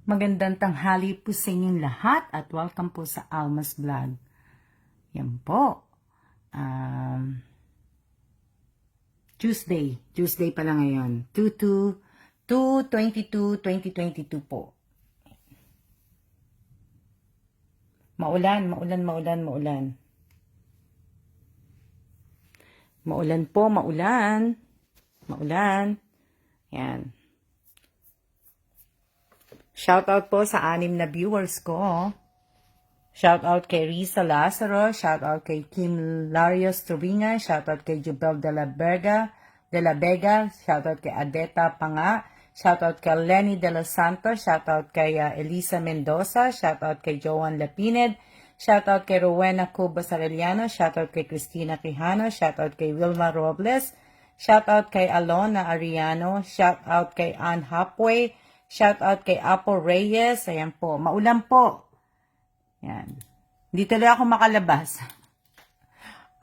Magandang tanghali po sa inyong lahat at welcome po sa Alma's Vlog. Yan po. Tuesday pala ngayon. 2/22/2022 po. Maulan. Maulan po, maulan. Yan. Shoutout po sa 6 na viewers ko. Shoutout kay Risa Lazaro, shoutout kay Kim Larios Turinga, shoutout kay Jubel de la Vega, shoutout kay Adeta Panga, shoutout kay Lenny de los Santos, shoutout kay Elisa Mendoza, shoutout kay Joan Lapined, shoutout kay Rowena Cubas Arellano, shoutout kay Cristina Quijano, shoutout kay Wilma Robles, shoutout kay Alona Ariano, shoutout kay Ann Hapway, shoutout kay Apo Reyes. Ayan po, maulan po. Yan. Hindi tuloy ako makalabas.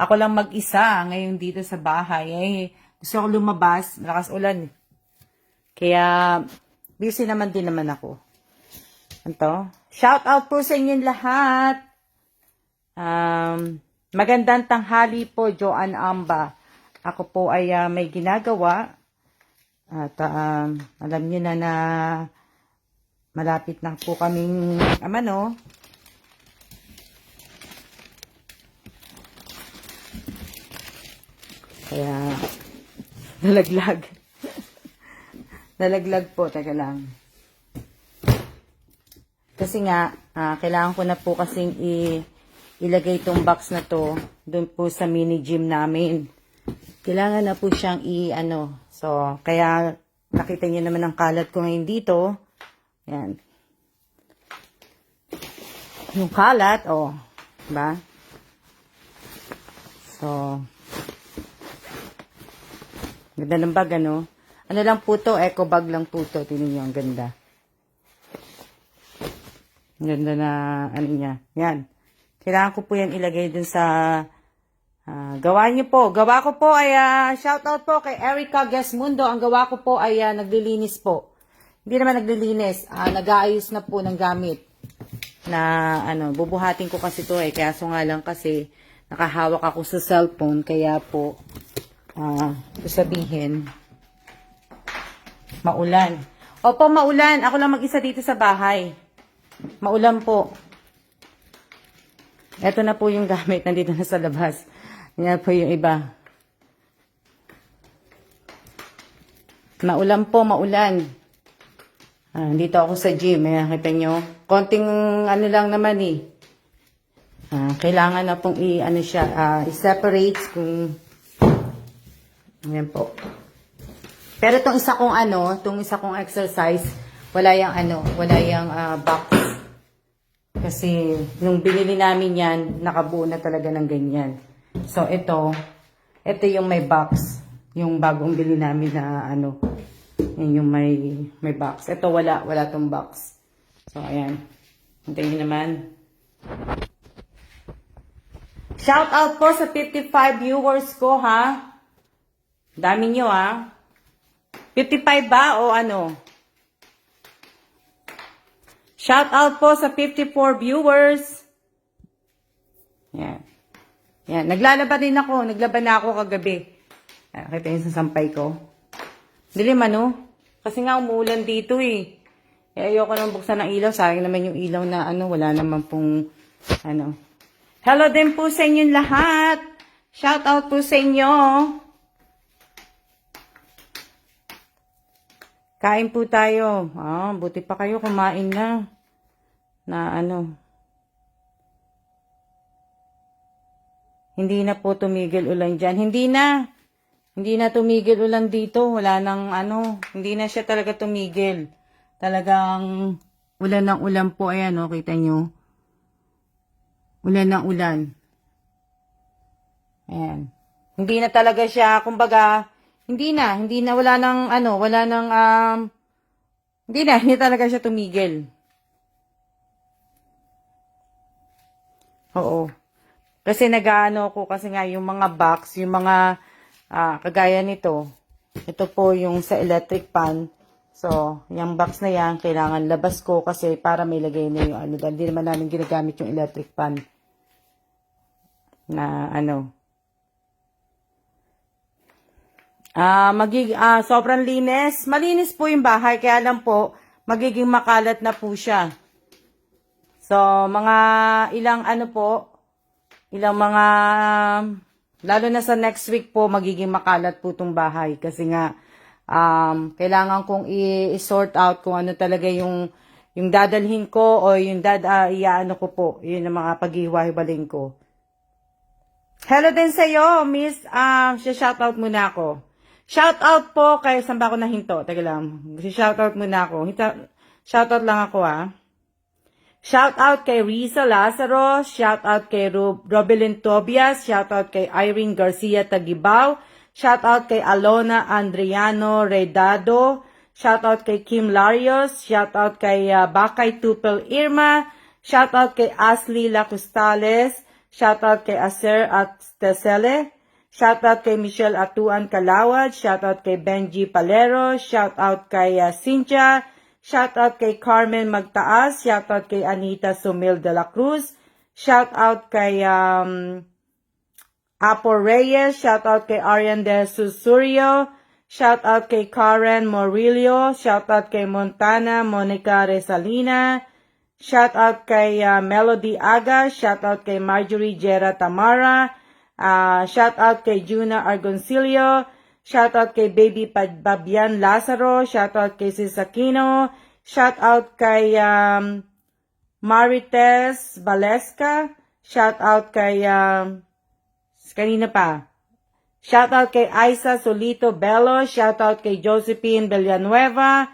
Ako lang mag-isa ngayon dito sa bahay. Gusto ko lumabas, malakas ulan. Kaya, busy naman din naman ako. Ito. Shoutout po sa inyong lahat. Magandang tanghali po, Joan Amba. Ako po ay may ginagawa. At alam niyo na malapit na po kaming Kaya nalaglag. Nalaglag po, teka lang. Kasi nga, kailangan ko na po kasing ilagay itong box na to doon po sa mini gym namin. Kailangan na po siyang So, kaya nakita niyo naman ang kalat ko ngayon dito. Yan. Yung kalat, diba? So, ganda ng bag, ano? Ano lang po to? Eco bag lang po to. Tingnan niyo, ang ganda. Ang ganda na, niya. Yan. Kailangan ko po yan ilagay dun sa gawa niyo po. Gawa ko po ay shoutout po kay Erica Gesmundo. Ang gawa ko po ay naglilinis po. Hindi naman naglilinis. Nag-aayos na po ng gamit. Na bubuhatin ko kasi to kaya so nga lang kasi nakahawak ako sa cellphone. Kaya po, sabihin, maulan. Opo, maulan. Ako lang mag-isa dito sa bahay. Maulan po. Ito na po yung gamit. Nandito na sa labas. Yan po yung iba. Maulan po, maulan. Dito ako sa gym. Kita nyo. Konting lang naman kailangan na pong i-separate kung ayan po. Pero itong isa kong exercise, wala yung box. Kasi nung binili namin yan, nakabuo na talaga ng ganyan. So, ito yung may box. Yung bagong bili namin na yan yung may box. Ito wala tong box. So, ayan. Hintayin nyo naman. Shout out po sa 55 viewers ko, ha? Dami nyo, ha? 55 ba o Shout out po sa 54 viewers. Yan. Yan. Naglalaba din ako. Naglaban na ako kagabi. Kita yung sasampay ko. Dilim Kasi nga umuulan dito ayoko nang buksan ng ilaw. Sayang naman yung ilaw na wala naman pong Hello din po sa inyong lahat. Shout out po sa inyo. Kain po tayo. Buti pa kayo kumain na. Hindi na po tumigil ulan dyan. Hindi na tumigil ulan dito. Wala nang hindi na siya talaga tumigil. Talagang ulan ng ulan po. Ayan kita nyo. Ulan ng ulan. Ayan. Hindi na talaga siya, kumbaga, hindi na, hindi talaga siya tumigil. Oo. Kasi kasi nga yung mga box, yung mga kagaya nito, ito po yung sa electric pan, So, yung box na yan, kailangan labas ko kasi para may lagay na yung ano. Dahil di naman namin ginagamit yung electric fan na ano. Sobrang linis. Malinis po yung bahay, kaya lang po, magiging makalat na po siya. So, mga ilang ano po, ilang mga, lalo na sa next week po, magiging makalat po itong bahay. Kasi nga, kailangan kong i-sort out kung ano talaga yung dadalhin ko o yung iaano ko po. Yun ang mga paghiwa-hibaling ko. Hello din sa'yo, Miss. Shoutout muna ako. Shoutout po kay, saan ba ako nahinto? Teka lang. Shoutout muna ako. Shoutout lang ako Shoutout kay Risa Lazaro. Shoutout kay Robelin Tobias. Shoutout kay Irene Garcia Tagibao. Shoutout kay Alona Andriano Redado. Shoutout kay Kim Larios. Shoutout kay Bakay Tupel Irma. Shoutout kay Ashley Lacustales. Shoutout kay Acer at Tesele. Shoutout kay Michelle Atuan Kalawad. Shoutout kay Benji Palero. Shoutout kay Cynthia. Shoutout kay Carmen Magtaas. Shoutout kay Anita Sumil de la Cruz. Shoutout kay Apo Reyes. Shoutout kay Arian de Susurio. Shoutout kay Karen Morillo. Shoutout kay Montana Monica Resalina. Shoutout kay Melody Aga. Shoutout kay Marjorie Jera Tamara. Shoutout kay Juna Argoncillo. Shoutout kay Baby Babian Lazaro. Shoutout kay Sisakino. Shoutout kay Marites Valesca. Shoutout kay kanina pa. Shoutout kay Aiza Solito Bello. Shoutout kay Josephine Villanueva.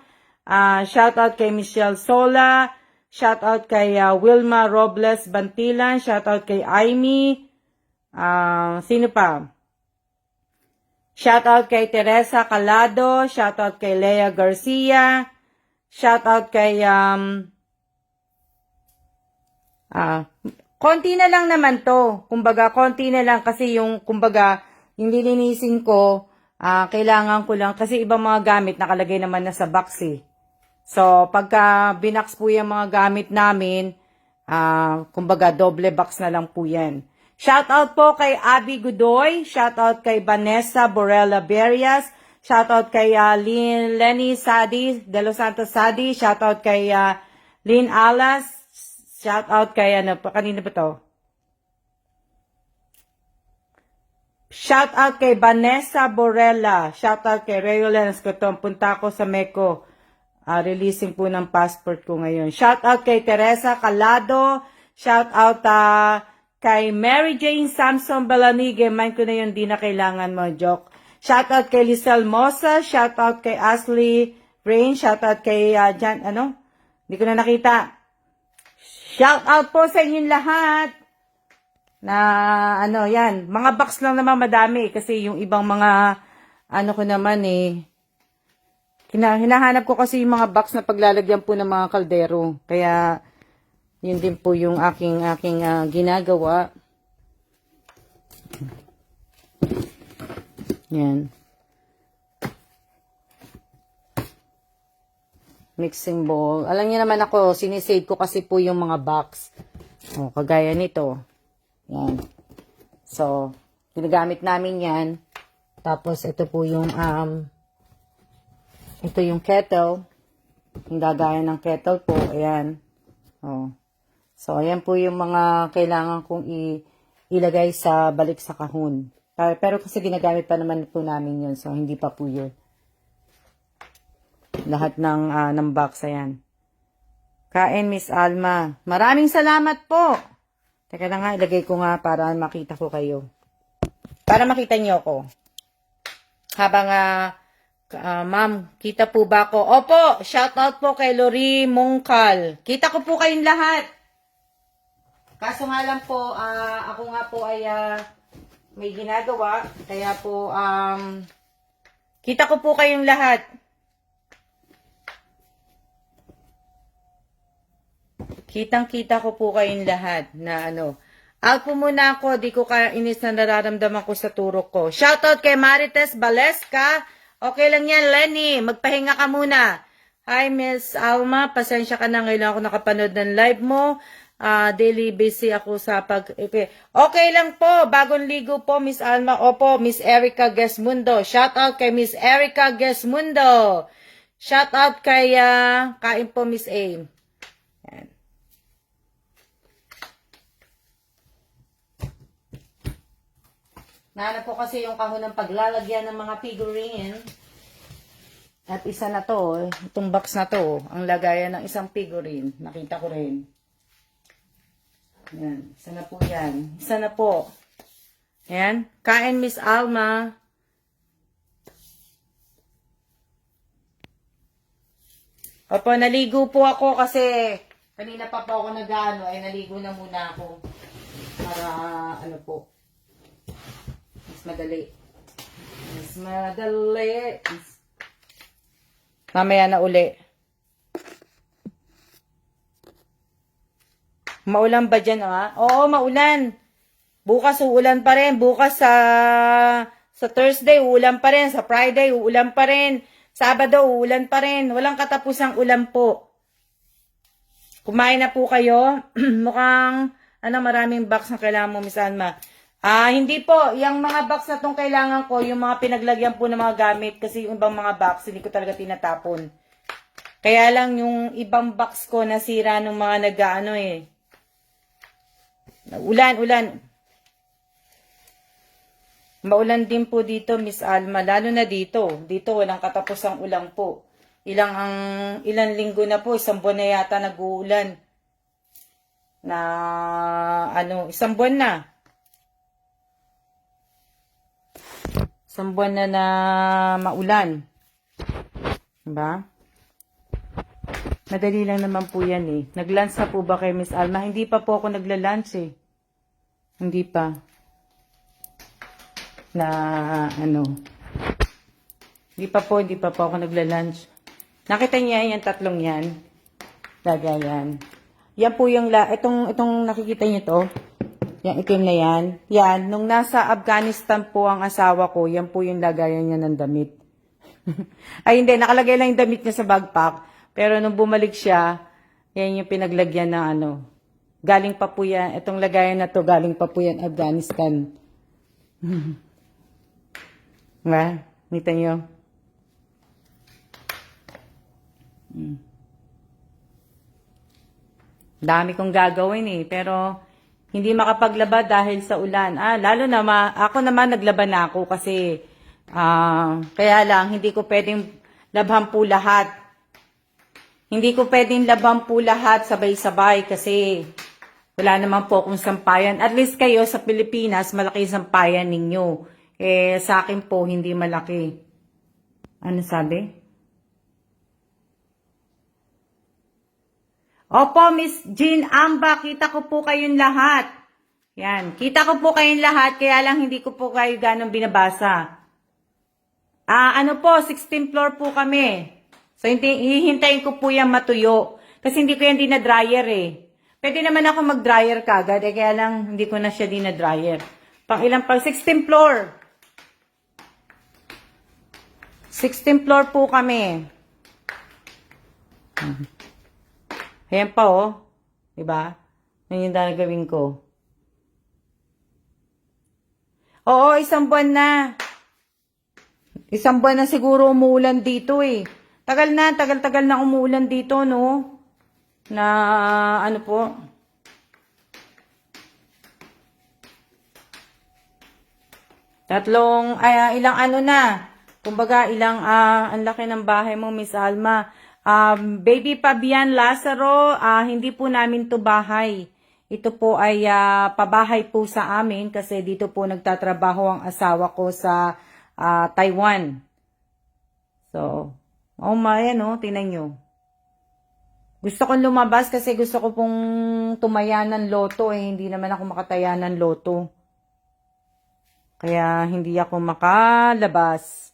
Shoutout kay Michelle Sola. Shoutout kay Wilma Robles Bantilan. Shoutout kay Aimee. Sino pa? Shoutout kay Teresa Calado. Shoutout kay Lea Garcia. Shoutout kay konti na lang naman to. Kumbaga, konti na lang kasi yung lilinisin ko, kailangan ko lang kasi ibang mga gamit nakalagay naman na sa box eh. So, pagka binax po yung mga gamit namin, kumbaga doble box na lang po yan. Shoutout po kay Abby Godoy. Shoutout kay Vanessa Borella Berias. Shoutout kay Lenny Sadi, De Los Santos Sadi. Shoutout kay Lynn Alas. Shoutout kay, kanina ba to? Shoutout kay Vanessa Borella. Shoutout kay Reolens Cotton. Punta ako sa Meco. Releasing po ng passport ko ngayon. Shoutout kay Teresa Calado. Shoutout kay Mary Jane Samson Balanige. Mind ko na yun, di na kailangan mo. Joke. Shoutout kay Lizelle Mosa. Shoutout kay Ashley Rain. Shoutout kay Jan, Hindi ko na nakita. Shoutout po sa inyong lahat. Na, yan. Mga box lang naman madami. Kasi yung ibang mga, ko naman hinahanap ko kasi yung mga box na paglalagyan po ng mga kaldero. Kaya, yun din po yung aking ginagawa. Yan. Mixing bowl. Alam niyo naman ako, sinisave ko kasi po yung mga box. Kagaya nito. Yan. So, ginagamit namin yan. Tapos, ito po yung, ito yung kettle. Yung gagaya ng kettle po. Ayan. So, ayan po yung mga kailangan kong ilagay sa balik sa kahon. Pero kasi ginagamit pa naman po namin yun. So, hindi pa po yun. Lahat ng box, ayan. Kain, Miss Alma. Maraming salamat po. Teka na nga, ilagay ko nga para makita ko kayo. Para makita niyo ako. Habang, ma'am, kita po ba ako? Opo, shoutout po kay Lori Mongkal. Kita ko po kayong lahat. Kaso nga lang po, ako nga po ay may ginagawa. Kaya po, kita ko po kayong lahat. Kitang-kita ko po kayong lahat na Out po muna ako, di ko kainis na nararamdaman ko sa turok ko. Shoutout kay Marites Valesca. Okay lang yan, Lenny. Magpahinga ka muna. Hi, Miss Alma. Pasensya ka na, ngayon ako nakapanood ng live mo. Daily busy ako sa Okay. Okay lang po. Bagong ligo po, Miss Alma. Opo, Miss Erica Gesmundo. Shout out kay Miss Erica Gesmundo. Shout out kay Kain po, Miss A. Yan. Nahanap po kasi yung kahon ng paglalagyan ng mga figurine. At isa na to, itong box na to, ang lagayan ng isang figurine. Nakita ko rin. Yan, isa na po yan. Isa na po. Yan, Kain Miss Alma. Opo, naligo po ako kasi kanina pa po ako nag-ano, ay naligo na muna ako. Para ano po, mas madali. Mas madali. Mamaya na uli. Maulan ba dyan, Oo, maulan. Bukas uulan pa rin. Bukas sa Thursday, uulan pa rin. Sa Friday, uulan pa rin. Sabado, uulan pa rin. Walang katapusang ulan po. Kumain na po kayo. Mukhang, maraming box na kailangan mo, Miss Alma. Hindi po. Yung mga box na itong kailangan ko, yung mga pinaglagyan po ng mga gamit, kasi yung ibang mga box, hindi ko talaga tinatapon. Kaya lang yung ibang box ko nasira ng mga nag-ano Ulan. Maulan din po dito, Miss Alma. Lalo na dito. Dito walang katapusang ulan po. Ilang linggo na po, isang buwan na yata nag-uulan. Isang buwan na. Isang buwan na maulan. Diba? Madali lang naman po yan Nag-lunch na po ba kay Miss Alma? Hindi pa po ako nagla-lunch Hindi pa. Hindi pa po ako nagla-lunch. Nakita niya yung tatlong yan. Lagayan. Yan po yung itong nakikita niyo to. Yung itim na yan. Yan, nung nasa Afghanistan po ang asawa ko, yan po yung lagayan niya ng damit. Ay hindi, nakalagay lang yung damit niya sa backpack. Pero nung bumalik siya, yan yung pinaglagyan ng Galing pa po yan, itong lagayan na to, galing pa po yan Afghanistan. Diba? Kita niyo? Dami kong gagawin pero hindi makapaglaba dahil sa ulan. Lalo na ako naman naglaban na ako kasi kaya lang hindi ko pwedeng labhan po lahat. Hindi ko pwedeng labhan po lahat sabay-sabay kasi wala naman po akong sampayan. At least kayo sa Pilipinas, malaki sampayan ninyo. Sa akin po, hindi malaki. Ano sabi? Opo, Miss Jean Amba, kita ko po kayong lahat. Yan, kita ko po kayong lahat, kaya lang hindi ko po kayo ganong binabasa. 16th floor po kami. So, hihintayin ko po yan matuyo. Kasi hindi ko yan dinadryer Pwede naman ako mag-dryer kagad, kaya lang hindi ko na siya dinadryer. Pang 16th floor. 16th floor po kami. Ayan pa Diba? Yan yung gagawin ko. Oo, isang buwan na. Isang buwan na siguro umuulan dito tagal na umuulan dito, no? Po? Ilang na? Kumbaga, ang laki ng bahay mo, Miss Alma. Baby Fabian Lazaro, hindi po namin to bahay. Ito po ay pabahay po sa amin kasi dito po nagtatrabaho ang asawa ko sa Taiwan. So, tingnan nyo. Gusto kong lumabas kasi gusto ko pong tumaya ng loto hindi naman ako makataya ng loto. Kaya hindi ako makalabas.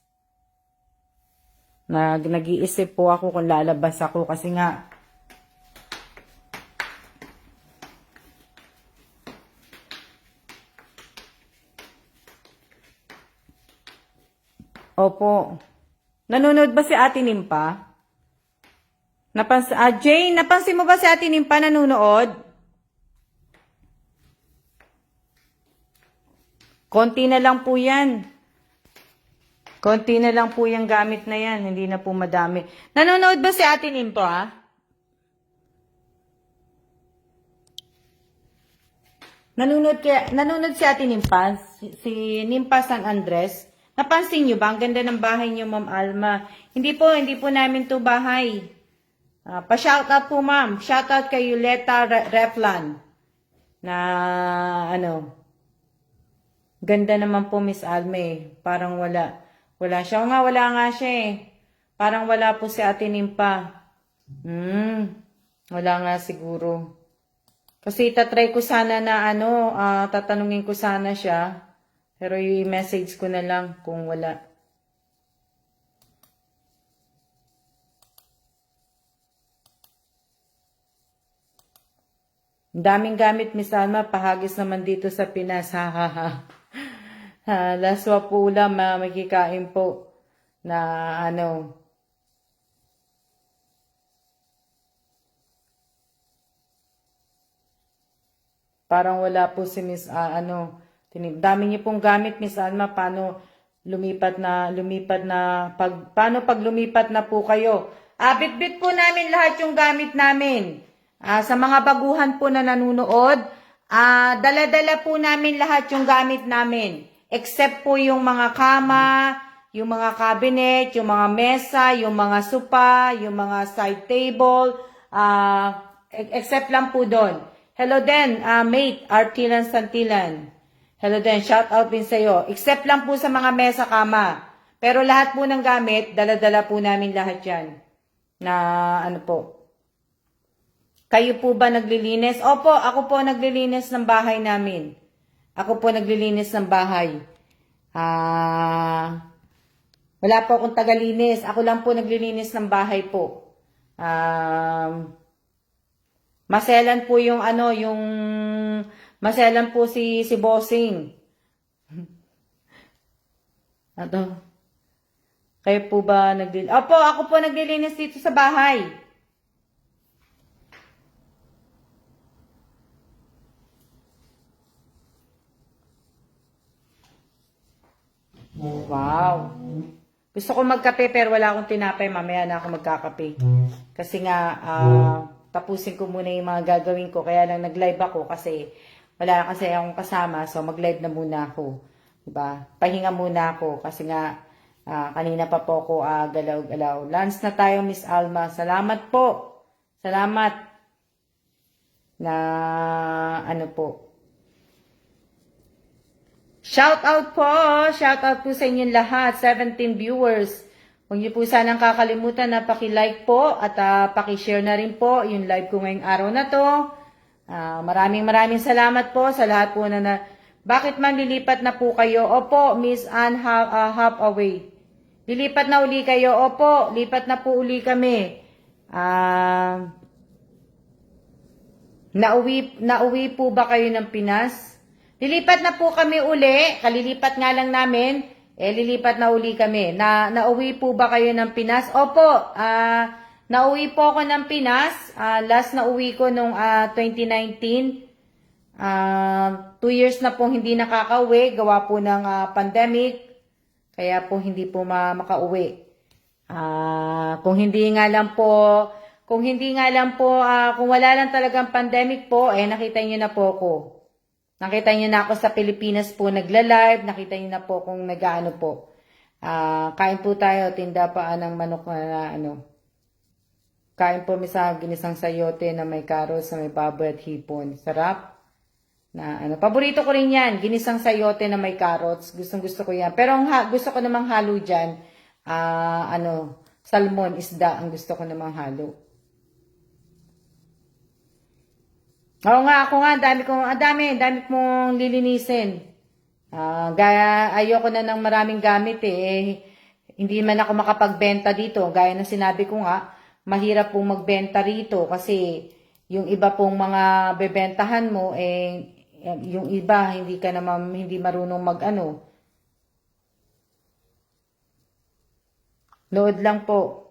Nag-iisip po ako kung lalabas ako kasi nga Opo. Nanonood ba si Ate Nimpa? Jane, napansin mo ba si Ate Nimpa nanonood? Konti na lang po yan. Konti na lang po yung gamit na yan. Hindi na po madami. Nanonood ba si Ate Nimpa? Nanonood si Ate Nimpa? Si Nimpa San Andres? Napansin nyo ba? Ang ganda ng bahay nyo, Ma'am Alma. Hindi po namin to bahay. Pa-shoutout po, ma'am. Shoutout kay Yuleta Reflan. Na, ganda naman po, Miss Alme. Parang wala. Wala siya. O nga, wala nga siya eh. Parang wala po si Ate Nimpa. Wala nga siguro. Kasi tatry ko sana na tatanungin ko sana siya. Pero yung message ko na lang kung wala. Daming gamit, Miss Alma. Pahagis naman dito sa Pinas. Ha, ha, ha. Laswa po ulam, magkikain po na parang wala po si Miss, dami niyo pong gamit, Miss Alma. Paano paano pag lumipat na po kayo? Bit-bit po namin lahat yung gamit namin. Sa mga baguhan po na nanunood, dala-dala po namin lahat yung gamit namin. Except po yung mga kama, yung mga cabinet, yung mga mesa, yung mga sopa, yung mga side table, except lang po doon. Hello din, mate, Artilan Santilan. Hello din, shout out din sa'yo. Except lang po sa mga mesa, kama. Pero lahat po ng gamit, dala-dala po namin lahat yan. Na po. Kayo po ba naglilinis? Opo, ako po naglilinis ng bahay namin. Ako po naglilinis ng bahay. Wala po akong tagalinis. Ako lang po naglilinis ng bahay po. Maselan po yung maselan po si Bossing. Kayo po ba naglilinis? Opo, ako po naglilinis dito sa bahay. Wow. Gusto ko magkape pero wala akong tinapay. Mamaya na ako magkakape. Kasi nga, tapusin ko muna yung mga gagawin ko. Kaya lang nag-live ako kasi wala kasi akong kasama. So mag-live na muna ako. Diba? Pahinga muna ako kasi nga kanina pa po ako galaw-galaw. Lunch na tayo, Miss Alma. Salamat po. Salamat na po. Shout out po sa inyong lahat, 17 viewers. Huwag niyo po sanang kakalimutan na paki-like po at paki-share na rin po yung live ko ngayong araw na to. Maraming salamat po sa lahat po na bakit man lilipat na po kayo? Opo, Miss Ann half away. Lilipat na uli kayo? Opo, lipat na po uli kami. Nauwi po ba kayo ng Pinas? Lilipat na po kami uli. Kalilipat nga lang namin. Lilipat na uli kami. Nauwi po ba kayo ng Pinas? Opo, nauwi po ako ng Pinas. Last na uwi ko nung 2019. 2 years na po hindi nakakauwi. Gawa po ng pandemic. Kaya po hindi po makauwi. Kung wala lang talagang pandemic po, nakita niyo na po ako. Nakita niyo na ako sa Pilipinas po nagla-live, nakita niyo na po kung nag-aano po. Kain po tayo, tinda pa ng manok na Kain po sa ginisang sayote na may carrots, na may baboy at hipon. Sarap. Paborito ko rin yan, ginisang sayote na may carrots. Gustong-gusto ko yan. Pero gusto ko namang halo diyan, salmon, isda ang gusto ko namang halo. Oo nga, ako nga, dami mong lilinisin. Ayoko na ng maraming gamit hindi man ako makapagbenta dito. Gaya ng sinabi ko nga, mahirap pong magbenta rito kasi yung iba pong mga bebentahan mo, yung iba, hindi marunong Load lang po.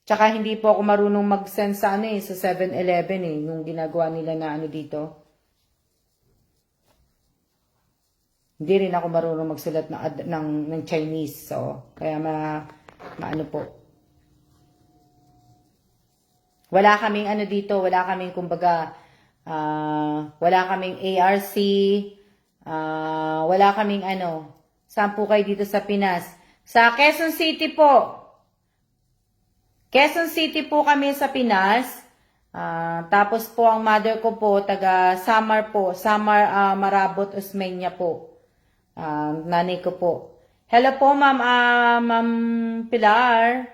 Tsaka hindi po ako marunong mag-send sa ano eh, sa 7-Eleven eh, nung ginagawa nila na ano dito. Hindi rin ako marunong magsulat ng Chinese. So, kaya maano po. Wala kaming ano dito, wala kaming kumbaga, wala kaming ARC, wala kaming ano. Saan po kayo dito sa Pinas? Sa Quezon City po. Quezon City po kami sa Pinas. Tapos po ang mother ko po, taga Samar po. Samar, Marabot, Osmeña po. Nanay ko po. Hello po, Ma'am Ma'am Pilar.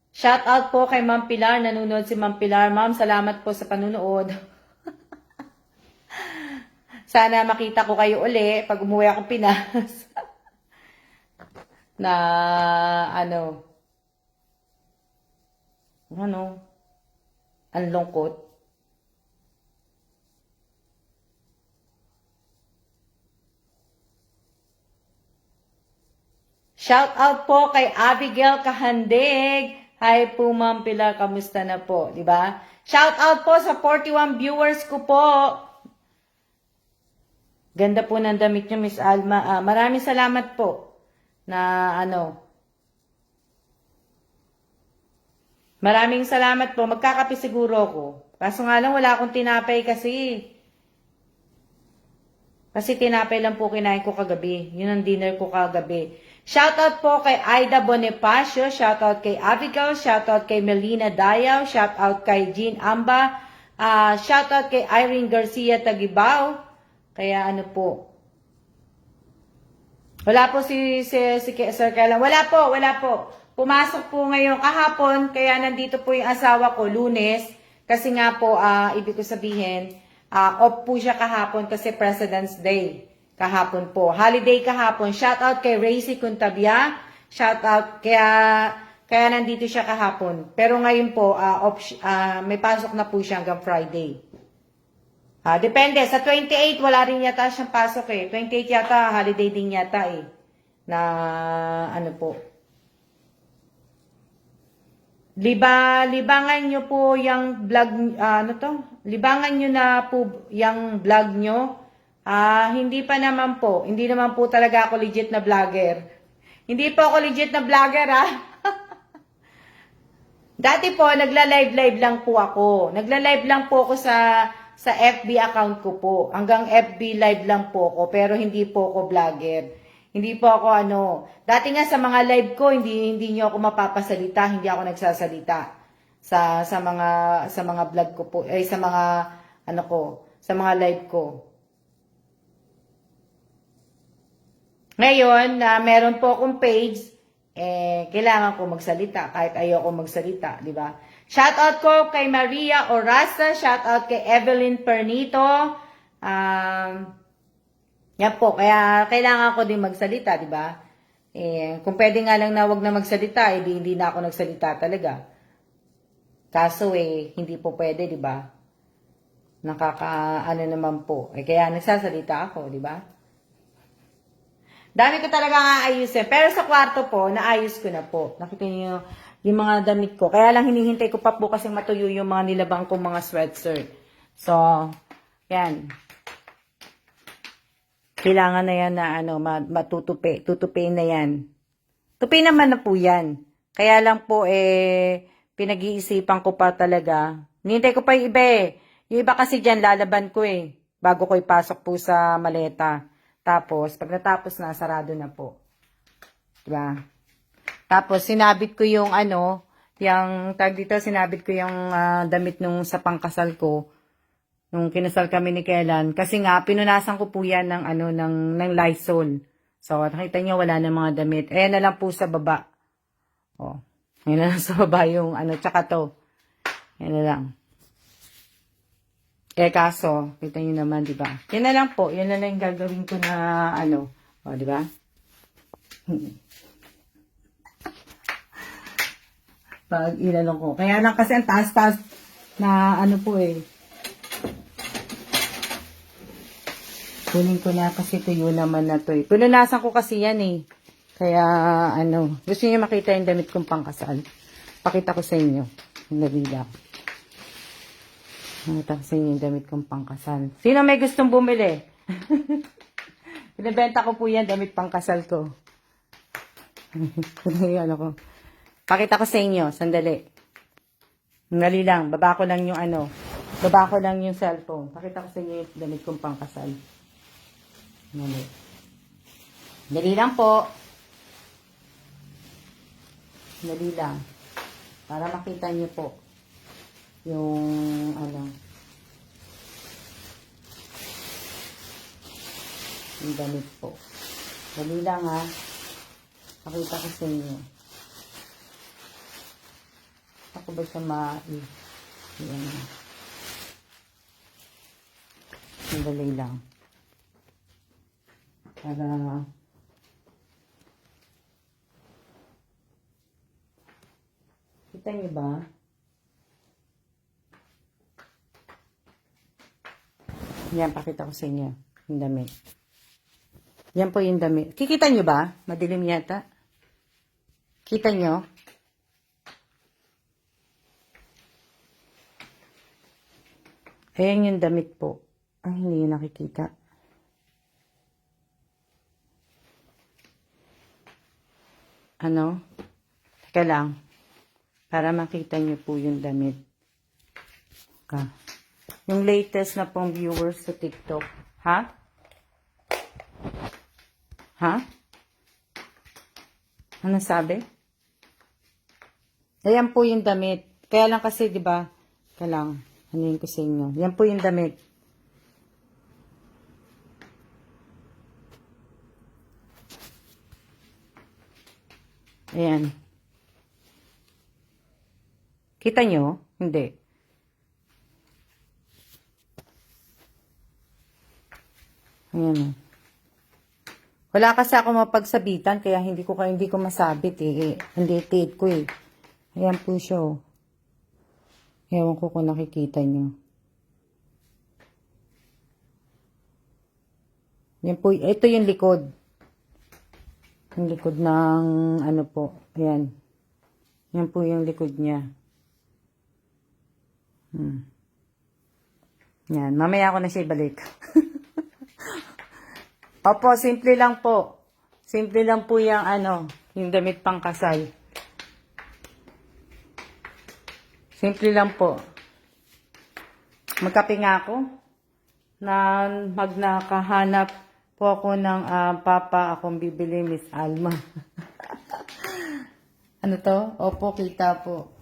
Shout out po kay Ma'am Pilar. Nanonood si Ma'am Pilar. Ma'am, salamat po sa panunood. Sana makita ko kayo uli pag umuwi ako Pinas. Na ano, ang lungkot. Shout out po kay Abigail Kahandig. Hi po Ma'am Pilar, kamusta na po, di ba? Shout out po sa 41 viewers ko po. Ganda po ng damit niyo, Miss Alma. Maraming salamat po na ano. Maraming salamat po. Magkakape siguro ako. Kaso nga lang wala akong tinapay kasi. Kasi tinapay lang po kinain ko kagabi. Yun ang dinner ko kagabi. Shoutout po kay Aida Bonifacio, shoutout kay Abigail, shoutout kay Melina Dayaw, shoutout kay Jean Amba, shoutout kay Irene Garcia Tagibao. Kaya ano po. Wala po si Sir Kailan. Wala po. Pumasok po ngayon kahapon, kaya nandito po yung asawa ko, Lunes. Kasi nga po, ibig ko sabihin, off po siya kahapon kasi President's Day. Kahapon po. Holiday kahapon. Shout out kay Racy Kuntabia. Shout out kaya nandito siya kahapon. Pero ngayon po may pasok na po siya hanggang Friday. Depende sa 28 wala rin yata siyang pasok eh. 28 yata holiday din yata eh. Na ano po. Libangan nyo po yung vlog Libangan nyo na po yung vlog nyo. Hindi pa naman po. Hindi naman po talaga ako legit na vlogger. Hindi po ako legit na vlogger, Dati po, nagla-live lang po ako. Nagla-live lang po ako sa FB account ko po. Hanggang FB live lang po ako. Pero hindi po ako vlogger. Hindi po ako Dati nga sa mga live ko, hindi niyo ako mapapasalita. Hindi ako nagsasalita. Sa mga vlog ko po. Sa mga, sa mga live ko. Ngayon, meron po akong page, kailangan ko magsalita kahit ayoko magsalita, di ba? Shoutout ko kay Maria Orasa, shoutout kay Evelyn Pernito. Yan po, kaya kailangan ko din magsalita, di ba? Kung pwede nga lang na wag na magsalita, hindi na ako nagsalita talaga. Kaso hindi po pwede, di ba? Naman po. Kaya nagsasalita ako, di ba? Dami ko talaga nga ayusin. Pero sa kwarto po, naayos ko na po. Nakita niyo yung mga damit ko. Kaya lang hinihintay ko pa po kasi matuyo yung mga nilabang kong mga sweatshirt. So, yan. Kailangan na yan na matutupi. Tutupiin na yan. Tupi naman na po yan. Kaya lang po pinag-iisipan ko pa talaga. Hinihintay ko pa yung iba Yung iba kasi dyan lalaban ko bago ko ipasok po sa maleta. Tapos, pag natapos na, sarado na po. Diba? Tapos, sinabit ko yung sinabit ko yung damit nung sa pangkasal ko. Nung kinasal kami ni Kailan. Kasi nga, pinunasan ko po yan ng Lysol. So, nakita nyo, wala na mga damit. Ayan na lang po sa baba. Ayan na lang sa baba yung tsaka to. Ayan na lang. Kaso, kita nyo naman, di ba? Yan na lang po. Yan na lang yung gagawin ko na, di ba? Pag ilalong ko. Kaya lang kasi ang taas-taas na po Kunin ko na kasi tuyo naman na to Pinunasan ko kasi yan Kaya, gusto niyo makita yung damit kong pangkasal. Pakita ko sa inyo. Dali lang. Pakita ko sa inyo yung damit kong pangkasal. Sino may gustong bumili? Binibenta ko po yan, damit pangkasal ko. Ano ko. Pakita ko sa inyo, sandali. Dali lang, baba ko lang yung baba ko lang yung cellphone. Pakita ko sa inyo yung damit kong pangkasal. Dali. Dali lang po. Dali lang. Para makita niyo po yung yung damit po. Dali lang ha. Pakita ko sa inyo. Ako ba siya yan. Dali lang. Para kita niyo ba? Yan, pakita ko sa inyo yung damit. Yan po yung damit. Kikita niyo ba? Madilim yata. Kita niyo? Ayan yung damit po. Ay, hindi yun nakikita. Teka lang. Para makita niyo po yung damit. Yung latest na pong viewers sa TikTok. Ha? Ha? Ano sabi? Ayan po yung damit. Kaya lang kasi, di ba? Kaya lang. Ano ko sa inyo? Yan po yung damit. Ayan. Kita nyo? Hindi. Ayan. Wala kasi ako mapagsabitan, kaya hindi ko masabit eh. Hindi tiit ko eh. Ayan po siya oh. Ewan ko kung nakikita nyo. Yan po, ito yung likod. Yung likod ng po. Ayan. Yan po yung likod niya. Yan. Mamaya ako na siya ibalik. Opo, simple lang po. Simple lang po yung yung damit pang kasal. Simple lang po. Magkape nga ako na nakahanap po ako ng papa akong bibili, Miss Alma. Ano to? Opo, kita po.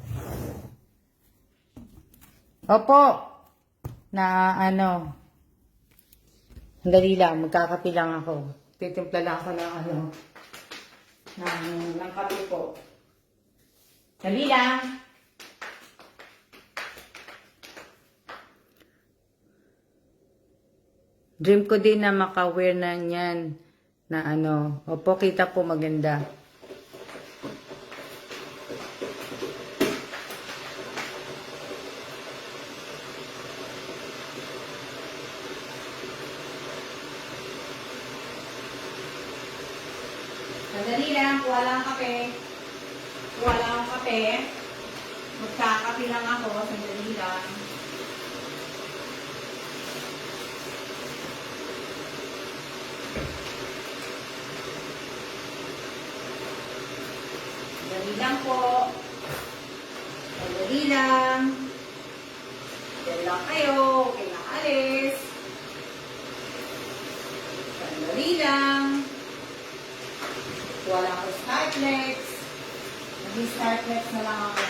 Opo! Na dali lang, magkakape lang ako. Titimpla lang ako ng ng kape po. Dali lang! Dream ko din na maka-wear na yan na Opo, kita po maganda. Sandali lang, kuha lang kape. Kuha lang kape. Magkakape lang ako, sandali lang. Sandali lang po. Sandali lang. Diyan lang kayo, okay na alis. Sandali lang. Wala ako Starflex. Mag-Starflex na lang ako.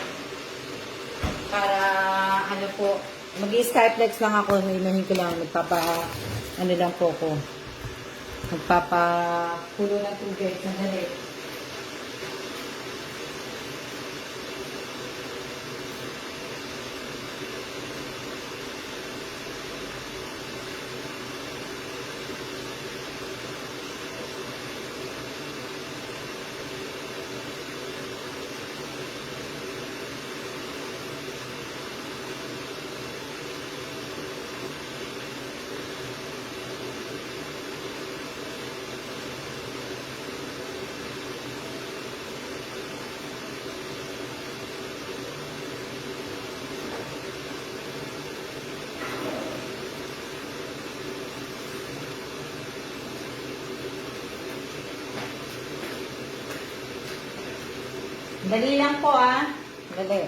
Para, po, mag-Starflex lang ako. Inuhin ko lang, lang po ko. Magpapakulo ng tubig. Sandali. Dali lang po ah. Dali.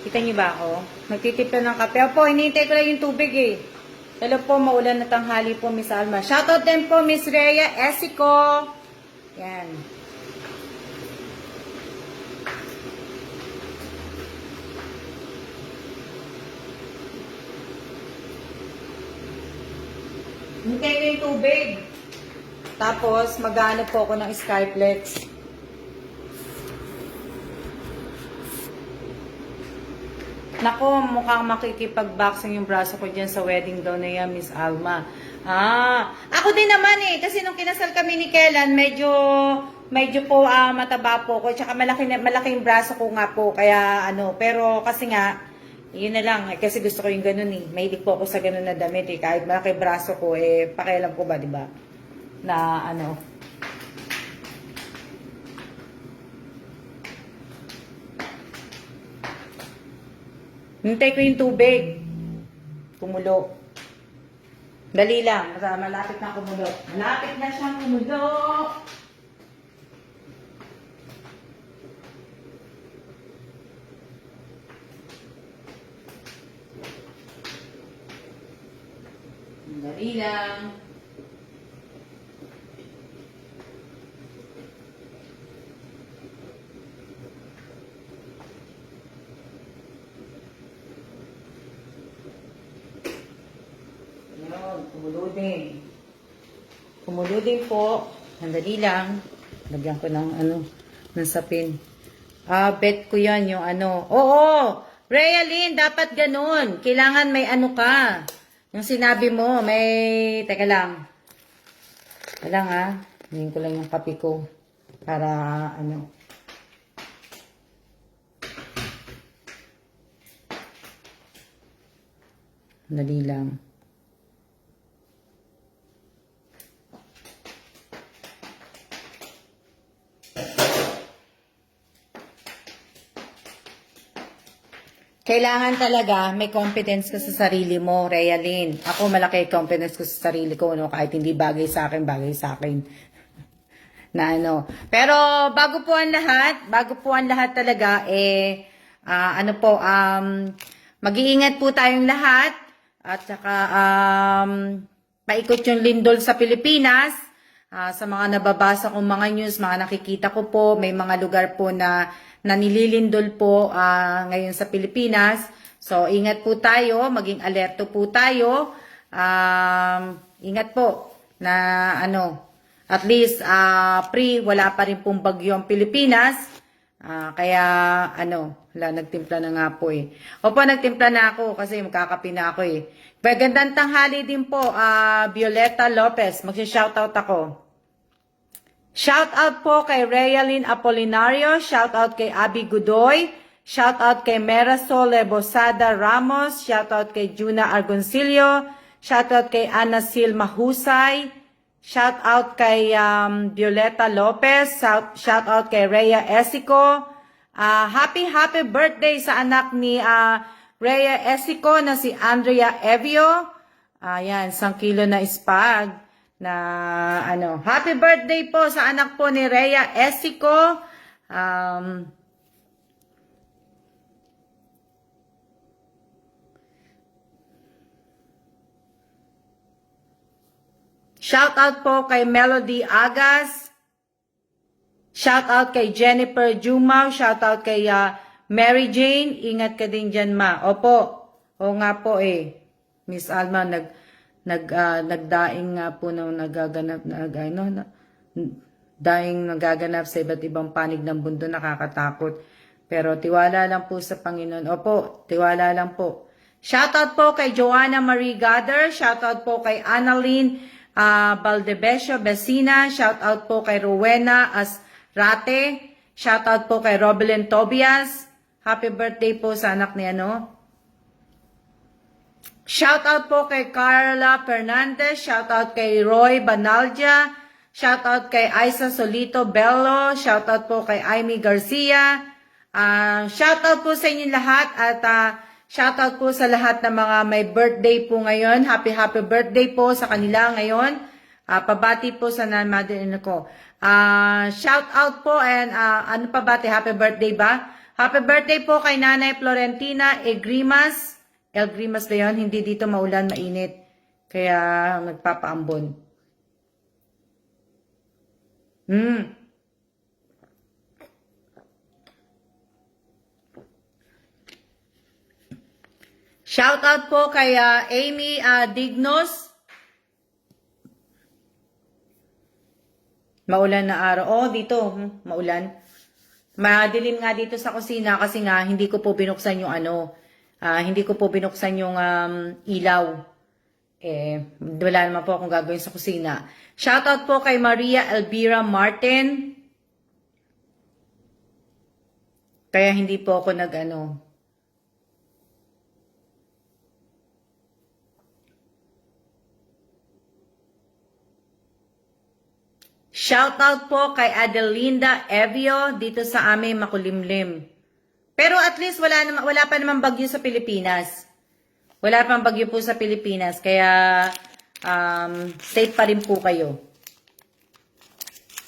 Kita niyo ba ako? Nagtitipla ng kape. Opo, hinihintay ko lang yung tubig eh. Hello po, maulan na tanghali po, Miss Alma. Shoutout din po, Miss Rhea Esico. Yan. Hintay ko yung tubig. Tapos, mag-ano po ako ng Skyflex. Nako, mukhang makikipag-boxing yung braso ko dyan sa wedding daw na yan, Miss Alma. Ako din naman eh. Kasi nung kinasal kami ni Kellan, medyo po mataba po ko. Tsaka malaki yung braso ko nga po. Kaya ano, pero kasi nga, yun na lang. Kasi gusto ko yung ganun eh. Mahilig po ako sa ganun na damit eh. Kahit malaki braso ko eh, pakialam ko ba, di ba? Na ano, hintay ko yung tubig. Kumulo. Dali lang. Malapit na kumulo. Malapit na siyang kumulo. Dali lang. Kumulo din. Kumulo din po. Sandali lang. Lagyan ko ng ng sapin. Bet ko yan yung ano. Oo! Rhea Lynn, dapat ganun. Kailangan may ano ka. Yung sinabi mo, may... Teka lang. Teka lang ha. Ngayon ko lang yung kape ko. Para ano... Sandali lang. Kailangan talaga may confidence ka sa sarili mo, Rhea Lynn. Ako malaki confidence ko sa sarili ko, no? Kahit hindi bagay sa akin. Na ano. Pero bago po ang lahat talaga, mag-iingat po tayong lahat. At saka, paikot yung lindol sa Pilipinas. Sa mga nababasa kong mga news, mga nakikita ko po, may mga lugar po na nililindol po ngayon sa Pilipinas. So, ingat po tayo, maging alerto po tayo. Ingat po na at least wala pa rin pong bagyo ang Pilipinas. Kaya nagtimpla na nga po eh. Opo, nagtimpla na ako kasi magkakape na ako eh. Magandang tanghali din po, Violeta Lopez. Magsi-shoutout ako. Shoutout po kay Rhea Lynn Apolinario, shoutout kay Abby Gudoy, shoutout kay Merasol Lebosada Ramos, shoutout kay Juna Argoncillo, shoutout kay Ana Sil Mahusay, shoutout kay Violeta Lopez, shoutout kay Rhea Esico. Happy birthday sa anak ni Rhea Esico na si Andrea Evio. Ayan, 1 kilo na spag. Happy birthday po sa anak po ni Rhea Esico. Shout out po kay Melody Agas. Shout out kay Jennifer Jumao. Shout out kay Mary Jane. Ingat ka din dyan, ma. Opo. O nga po eh. Miss Alma, nagdaing nga po nung nagaganap sa iba't ibang panig ng mundo, nakakatakot. Pero tiwala lang po sa Panginoon. Opo, tiwala lang po. Shoutout po kay Joanna Marie Gather. Shoutout po kay Annalyn Valdebesio Besina. Shoutout po kay Rowena Asrate. Shoutout po kay Robelyn Tobias. Happy birthday po sa anak ni Shoutout po kay Carla Fernandez, shoutout kay Roy Banalja, shoutout kay Aiza Solito Bello, shoutout po kay Amy Garcia, shoutout po sa inyo lahat at shoutout po sa lahat ng mga may birthday po ngayon. Happy birthday po sa kanila ngayon. Pabati po sa mother ko. Shout out po and ano pabati? Happy birthday ba? Happy birthday po kay Nanay Florentina Egrimas. Elgrimas ba yun? Hindi dito maulan, mainit. Kaya magpapaambon. Shout out po kay Amy Dignos. Maulan na araw. Oh, dito, maulan. Madilim nga dito sa kusina kasi nga hindi ko po binuksan yung hindi ko po binuksan yung ilaw. Wala naman po akong gagawin sa kusina. Shoutout po kay Maria Elvira Martin. Kaya hindi po ako Shoutout po kay Adelinda Evio dito sa amin makulimlim. Pero at least wala pa naman bagyo sa Pilipinas. Wala pang bagyo po sa Pilipinas kaya safe pa rin po kayo.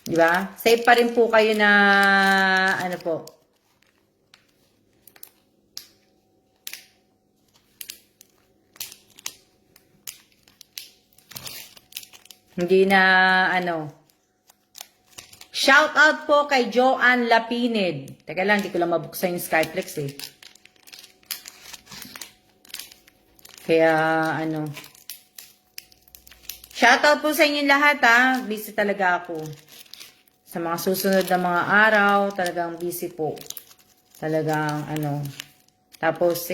'Di ba? Safe pa rin po kayo na ano po. Hindi na Shout out po kay Joanne Lapinid. Teka lang, hindi ko lang mabuksan yung Skyplex eh. Kaya shout out po sa inyo lahat Busy talaga ako. Sa mga susunod na mga araw, talagang busy po. Talagang Tapos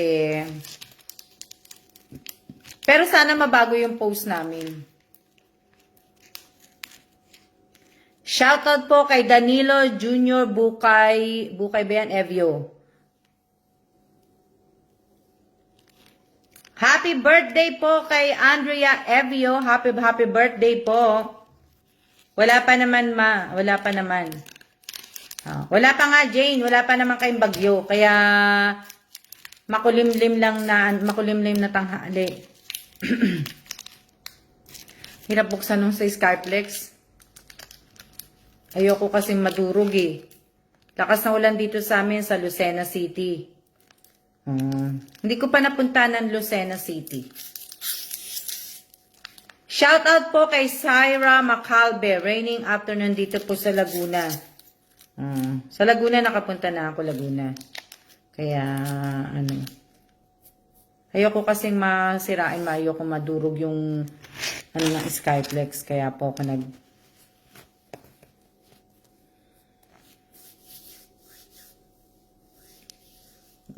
pero sana mabago yung post namin. Shoutout po kay Danilo Jr. Bukay ba yan, Evio? Happy birthday po kay Andrea Evio. Happy birthday po. Wala pa naman, ma. Wala pa naman. Wala pa nga, Jane. Wala pa naman kayong bagyo. Kaya makulimlim na tanghali. Hirap buksan nung sa Skyplex. Ayoko kasi madurog eh. Lakas na ulan dito sa amin sa Lucena City. Hindi ko pa napunta ng Lucena City. Shout out po kay Syra Macalbe. Raining afternoon dito po sa Laguna. Sa Laguna nakapunta na ako, Laguna. Kaya ayoko kasing masirain, ayoko madurog yung ng Skyplex. Kaya po ako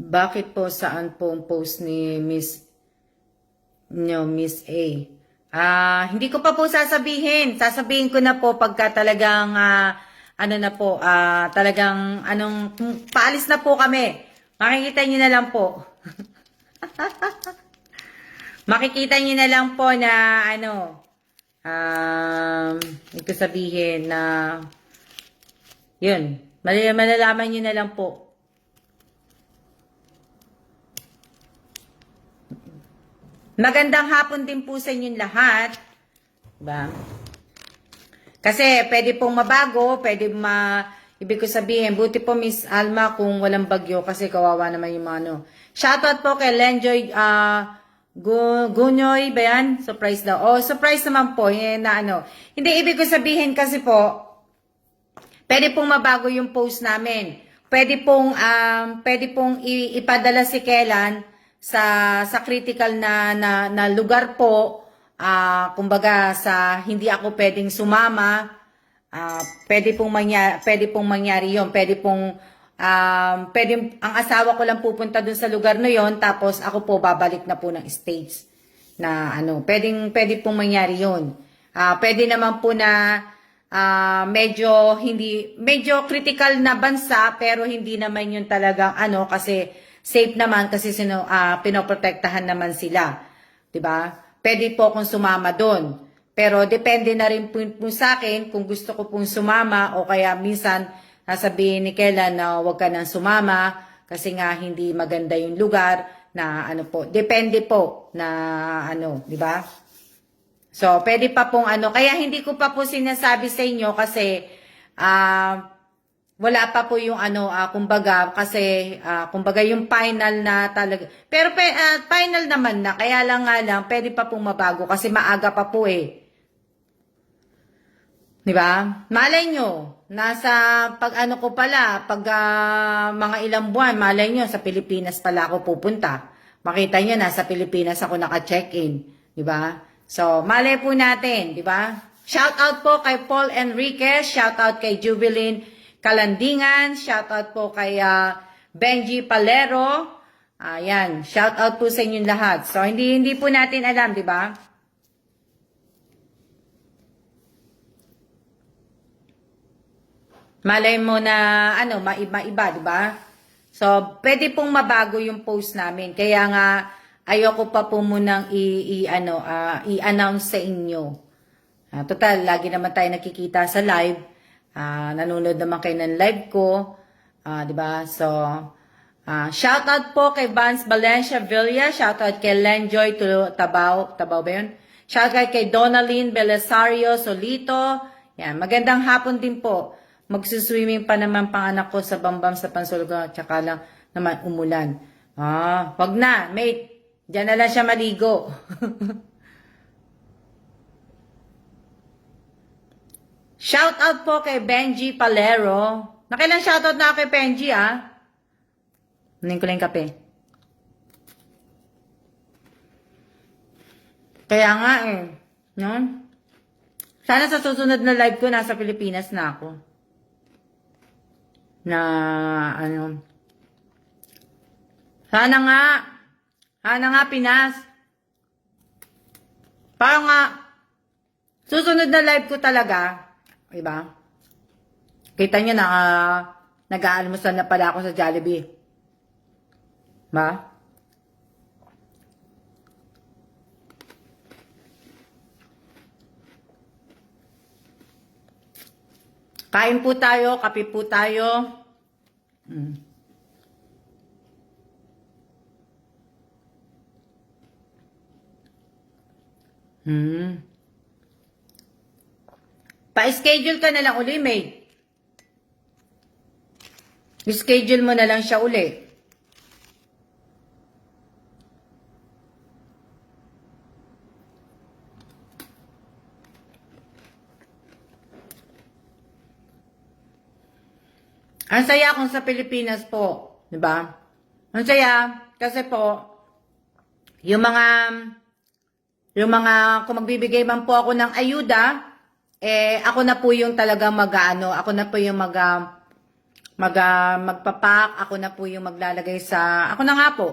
Bakit po saan po ang post ni Miss A? Hindi ko pa po sasabihin. Sasabihin ko na po pagka talagang talagang paalis na po kami. Makikita niyo na lang po. Makikita niyo na lang po na ito sabihin na yun. Malalaman niyo na lang po. Magandang hapon din po sa inyong lahat. Diba? Kasi pwede pong mabago, ibig ko sabihin, buti po Miss Alma kung walang bagyo kasi kawawa naman yung mga Shoutout po kay Lenjoy Gunyoy ba yan? Surprise daw. Surprise naman po. Hindi, ibig ko sabihin kasi po, pwede pong mabago yung post namin. Pwede pong ipadala si Kellan sa critical na lugar po, kumbaga sa hindi ako pwedeng sumama, pwede pong mangyari yon. Ang asawa ko lang pupunta dun sa lugar na yon, tapos ako po babalik na po ng States na pwede pong mangyari yon. Pwede naman po na medyo critical na bansa, pero hindi naman yun talagang kasi safe naman kasi pinoprotektahan naman sila. 'Di ba? Pwede po akong sumama doon. Pero depende na rin po sa akin kung gusto ko pong sumama o kaya minsan sasabihin ni Kellan na huwag ka nang sumama kasi nga hindi maganda yung lugar na po. Depende po na 'di ba? So, pwede pa pong ano, kaya hindi ko pa po sinasabi sa inyo kasi wala pa po yung ano, kumbaga, kasi kumbaga yung final na talaga. Pero final naman na, kaya lang nga lang, pwede pa pong mabago kasi maaga pa po eh. 'Di ba? Malay nyo, nasa pag ano ko pala, pag mga ilang buwan, malay nyo, sa Pilipinas pala ako pupunta. Makita nyo, nasa Pilipinas ako naka-check-in. 'Di ba? So, malay po natin, 'di ba? Shout out po kay Paul Enriquez, shout out kay Jubilin Kalandingan, shout out po kay Benji Palero. Ayan, shout out po sa inyong lahat. So, hindi po natin alam, 'di ba? Malay mo na ano, maiba, 'di ba? So, pwede pong mabago yung post namin. Kaya nga ayoko pa po munang i-announce sa inyo. Total, lagi naman tayo nakikita sa live. Nanonood naman kayo ng live ko. 'Di ba? So, shout out po kay Vance Valencia Villa, shout out kay Lenjoy Tabao ba 'yun? Shout out kay Donalyn Belisario Solito. Yan, magandang hapon din po. Magsuswimming pa naman pang anak ko sa Bambam sa Pansulga, tsaka lang naman umulan. Wag na, mate. Diyan na lang siya maligo. Shout out po kay Benji Palero. Nakailan shout out na kay Benji, Hunin ko lang yung kape. Kaya nga no? Sana sa susunod na live ko, nasa Pilipinas na ako. Na ano, sana nga Pinas. Parang nga susunod na live ko talaga, 'di ba? Kita niyo na nag-aalmusal na pala ako sa Jollibee. Ba? Kain po tayo, kape po tayo. Pa-schedule ka na lang uli, mate. I-schedule mo na lang siya uli. Ang saya kung sa Pilipinas po, 'di ba? Ang saya kasi po yung mga kung magbibigay man po ako ng ayuda, ako na po yung talagang ako na po yung magpapak, ako na po yung maglalagay ako na nga po,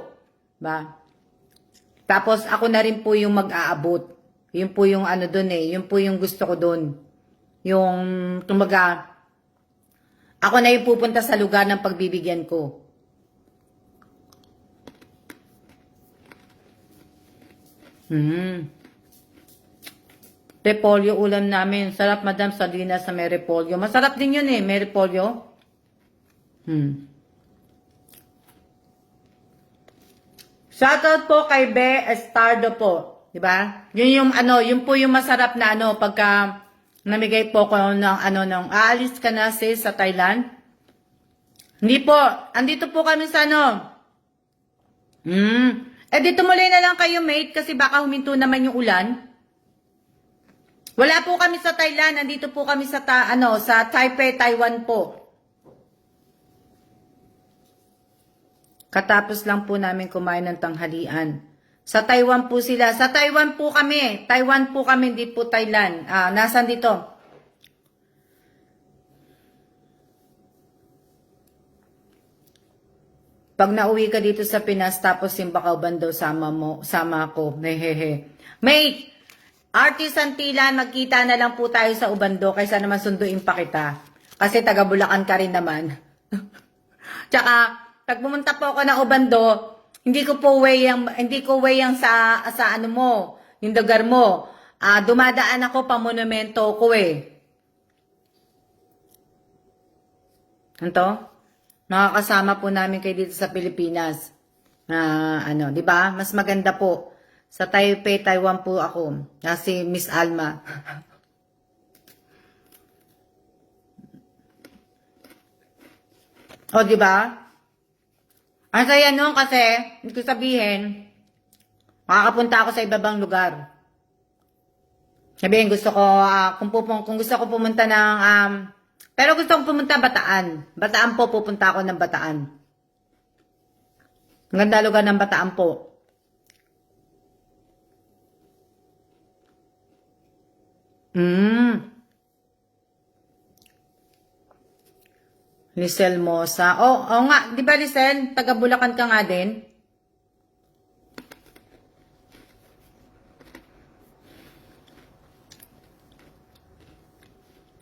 'di ba? Tapos ako na rin po yung mag-aabot. Yun po yung ano doon yun po yung gusto ko doon. Yung kumbaga ako na yung pupunta sa lugar ng pagbibigyan ko. Repolyo ulam namin. Sarap, Madam Salina, sa may repolyo. Masarap din yun may repolyo. Shoutout po kay Be Estardo po. Diba? Yun yun po yung masarap na pagka namigay po ko ng aalis ka na sis sa Thailand. Hindi po. Andito po kami sa dito muli na lang kayo, mate, kasi baka huminto naman yung ulan. Wala po kami sa Thailand. Andito po kami sa Taipei, Taiwan po. Katapos lang po namin kumain ng tanghalian. Sa Taiwan po sila. Sa Taiwan po kami. Taiwan po kami, hindi po Thailand. Nasaan dito? Pag nauwi ka dito sa Pinas, tapos yung Bacauban daw, sama ako. Hehehe. Mate, Artisan Tila, magkita na lang po tayo sa Ubando, kaysa naman sunduin pa kita. Kasi taga Bulacan ka rin naman. Tsaka, pag pumunta po ako ng Ubando, hindi ko way yang sa yung lugar mo. Dumadaan ako pa monumento ko Anto? Nakakasama po namin kayo dito sa Pilipinas. 'Di ba? Mas maganda po. Sa Taipei, Taiwan po ako. Si Miss Alma. O, di ba? Ang saya nun kasi, hindi sabihin, makakapunta ako sa ibabang lugar. Sabihin, gusto ko, kung gusto ko pumunta ng, pero gusto kong pumunta Bataan. Bataan po, pupunta ako ng Bataan. Ang ganda lugar ng Bataan po. Lisel Mosa. Oo nga, di ba Lisel? Taga Bulacan ka nga din?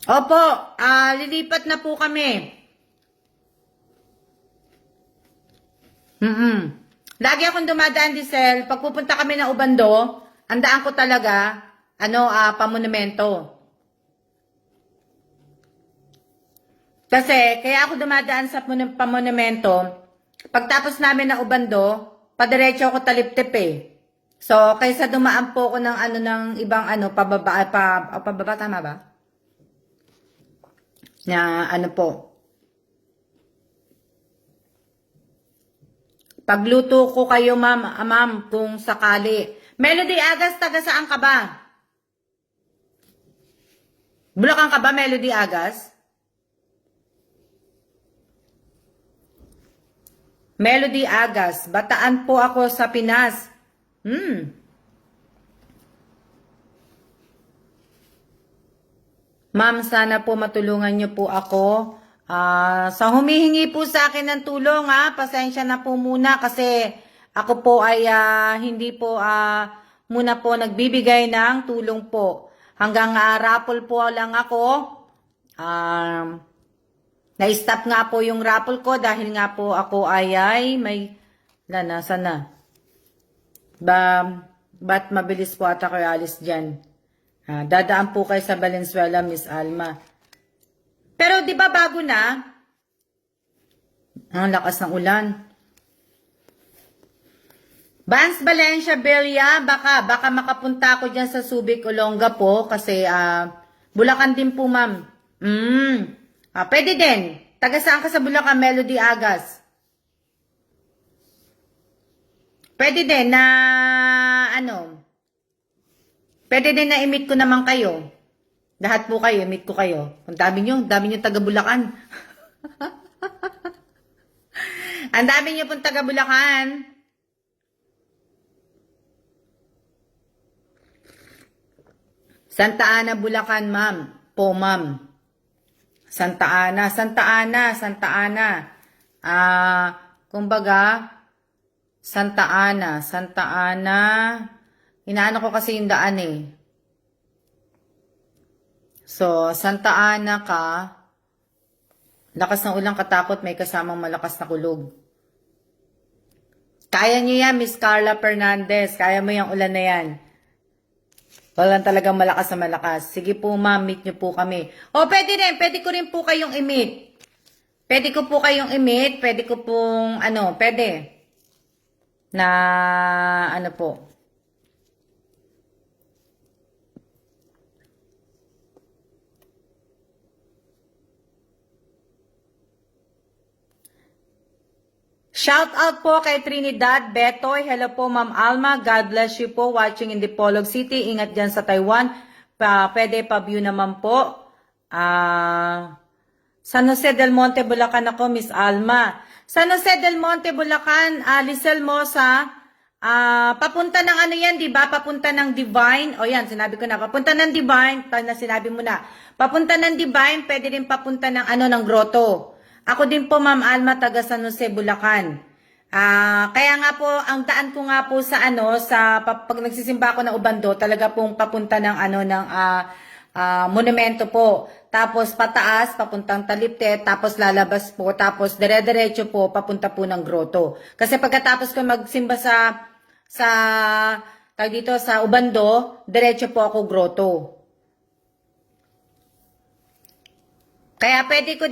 Opo, lilipat na po kami. Lagi akong dumadaan, Lisel. Pag pupunta kami ng Ubando, ang daan ko talaga, pamonumento. Kasi, kaya ako dumadaan sa pamonumento, pagtapos namin ng Ubando, padiretso ako Taliptip eh. So, kaysa dumaan po ako ng ng ibang pababa, tama ba? Na po. Pagluto ko kayo, ma'am, kung sakali. Melody Agas, taga saan ka ba? Bulacan ka ba, Melody Agas? Melody Agas, Bataan po ako sa Pinas. Ma'am, sana po matulungan niyo po ako. Sa humihingi po sa akin ng tulong, pasensya na po muna kasi ako po ay hindi po muna po nagbibigay ng tulong po. Hanggang raffle po lang ako. Na-stop nga po yung raffle ko dahil nga po ako ay may nasa na. Ba't mabilis po ata kayo alis dyan? Dadaan po kayo sa Valenzuela, Miss Alma. Pero di ba bago na? Ang lakas ng ulan. Vance Valencia Belia, baka makapunta ako dyan sa Subic, Olonga po kasi Bulacan din po, ma'am. Pwede din. Taga saan ka sa Bulacan, Melody Agas? Pwede din na pwede din na i-meet ko naman kayo. Lahat po kayo, i-meet ko kayo. Ang dami nyo taga Bulacan. Ang dami nyo pong taga Bulacan. Santa Ana, Bulacan, ma'am. Po, ma'am. Santa Ana. Kumbaga, Santa Ana. Inaano ko kasi yung daan eh. So, Santa Ana ka, lakas ng ulang katakot, may kasamang malakas na kulog. Kaya niyo yan, Miss Carla Fernandez. Kaya mo yung ulan na yan. Walang talagang malakas na malakas. Sige po, ma'am, meet niyo po kami. Pwede rin. Pwede ko rin po kayong i-meet. Pwede ko pong, pwede. Na, po. Shout out po kay Trinidad Betoy. Hello po, Ma'am Alma. God bless you po watching in Dipolog City. Ingat dyan sa Taiwan. Pwede pa-view naman po. San Jose del Monte, Bulacan ako, Miss Alma. San Jose del Monte, Bulacan, Lisel Mosa. Papunta ng yan, di ba? Papunta ng Divine. Yan, sinabi ko na. Papunta ng Divine. Sinabi mo na. Papunta ng Divine, pwede din papunta ng ng Grotto. Ako din po, Ma'am Alma, taga San Jose, Bulacan. Kaya nga po, ang daan ko nga po sa pag nagsisimba ako ng Ubando, talaga pong papunta ng monumento po. Tapos pataas, papuntang Talipte, tapos lalabas po, tapos dire-diretso po, papunta po ng Grotto. Kasi pagkatapos ko magsimba sa Ubando, diretso po ako Grotto. Kaya pwede ko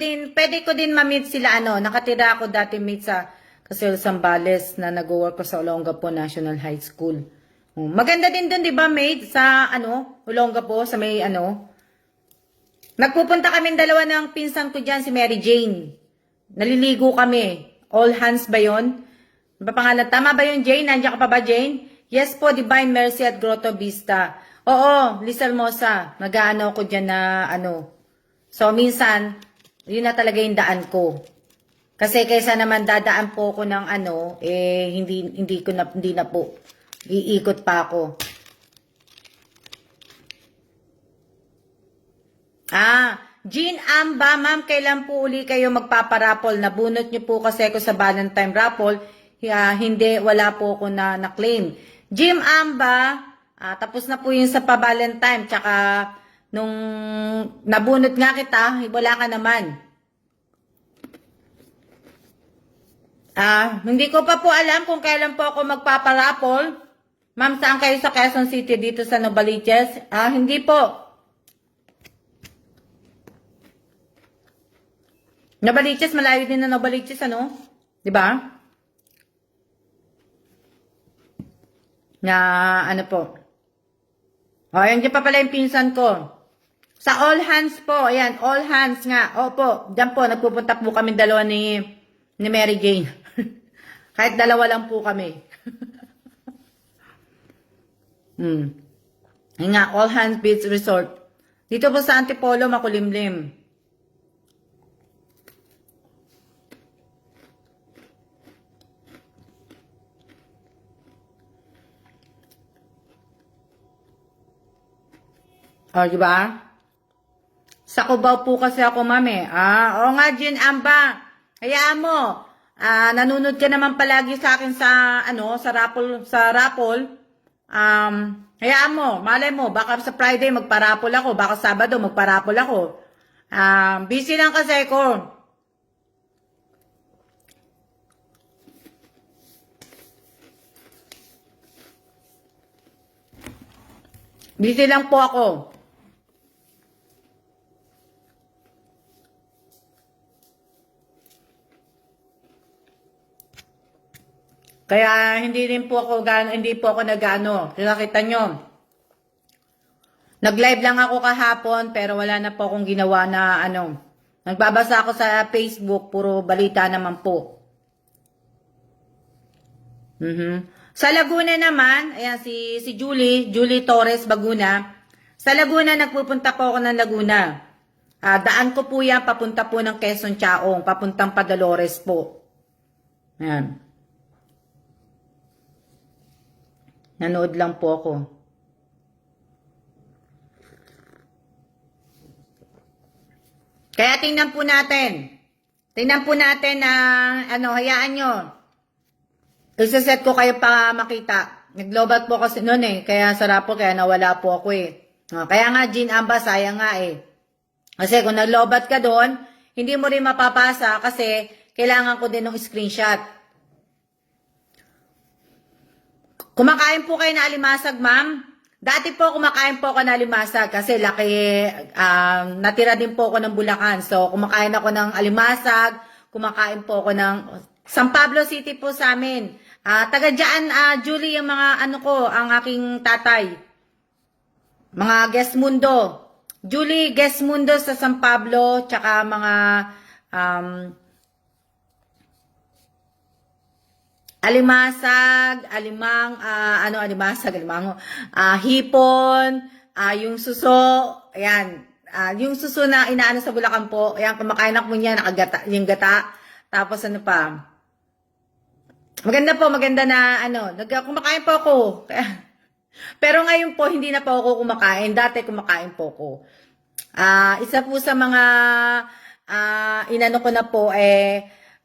din ma-meet sila nakatira ako dati meet sa Casel Zambales na nag-work ko sa Olongapo National High School. Maganda din dun, di ba, mate? Sa, Olongapo, sa may, Nagpupunta kami dalawa ng pinsan ko dyan, si Mary Jane. Naliligo kami. All hands ba yun? Ano ba pangalan? Tama ba yun, Jane? Nandiyan ka pa ba, Jane? Yes po, Divine Mercy at Grotto Vista. Oo, Liz Hermosa. Nag-aano ko dyan na, So, minsan, yun na talaga yung daan ko. Kasi kaysa naman dadaan po ko ng hindi na po. Iikot pa ako. Jean Amba, ma'am, kailan po uli kayo magpaparapol? Nabunot niyo po kasi ako sa Valentine raffle. Hindi, wala po ako na claim. Jean Amba, tapos na po yun sa pa-Valentine. Tsaka, nung nabunot nga kita, wala ka naman. Hindi ko pa po alam kung kailan po ako magpaparapol. Ma'am, saan kayo sa Quezon City dito sa Novaliches? Hindi po. Novaliches, malayo din na Novaliches, Di ba? Po. Ayan dyan pa pala yung pinsan ko. Sa All Hands po, ayan, All Hands nga. Opo, dyan po, nagpupunta po kami dalawa ni Mary Jane. Kahit dalawa lang po kami. Ayan nga, All Hands Beach Resort. Dito po sa Antipolo, makulimlim. Diba? Sa Cubao po kasi ako, mami. Oo nga, Jean Amba. Hayaan mo. Nanunod ka naman palagi sa akin sa raffle. Hayaan mo, malay mo, baka sa Friday magparapol ako, baka Sabado magparapol ako. Busy lang kasi ako. Busy lang po ako. Kaya hindi po ako nagano. Nakita nyo. Nag-live lang ako kahapon pero wala na po akong ginawa na Nagbabasa ako sa Facebook, puro balita naman po. Sa Laguna naman, ayan si Julie Torres Baguna. Sa Laguna, nagpupunta po ako ng Laguna. Daan ko po yan, papunta po ng Quezon Chaong, papuntang Padalores po. Ayan. Nanood lang po ako. Kaya tingnan po natin. Tingnan po natin na, hayaan nyo. Isaset ko kayo pa makita. Naglobat po kasi noon kaya sarap po, kaya nawala po ako Kaya nga, Jean Amba, sayang nga Kasi kung naglobat ka doon, hindi mo rin mapapasa kasi kailangan ko din ng screenshot. Kumakain po kayo na alimasag, ma'am? Dati po kumakain po ako ng alimasag kasi natira din po ako ng Bulacan. So, kumakain ako ng alimasag, kumakain po ako ng San Pablo City po sa amin. Taga dyan, Julie, yung mga ang aking tatay. Mga Guest Mundo. Julie, Guest Mundo sa San Pablo, tsaka mga alimasag, hipon, yung suso, ayan, yung suso na inaano sa Bulacan po, ayan, kumakain ako niya, yung gata, tapos pa, maganda na, kumakain po ako, pero ngayon po, hindi na po ako kumakain, dati kumakain po ako, isa po sa mga, inano ko na po,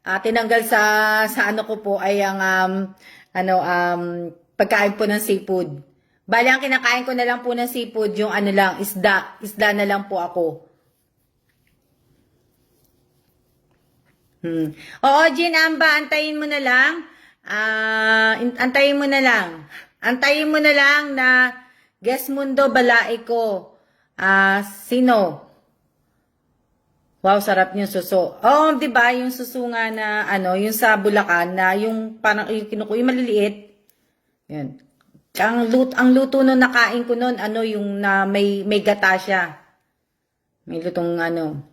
tinanggal sa ko po ay ang pagkain po ng seafood. Bali, ang kinakain ko na lang po ng seafood, yung isda. Isda na lang po ako. Oo, Jean Amba, antayin mo na lang. Antayin mo na lang. Antayin mo na lang na Guest Mundo Balai ko. Sino? Wow, sarap yung suso. Oh, 'di ba, yung suso nga na yung sa Bulacan na yung parang yung maliliit. 'Yan. Ang luto nun nakain ko nun, ano, yung na may gata siya. May lutong ano.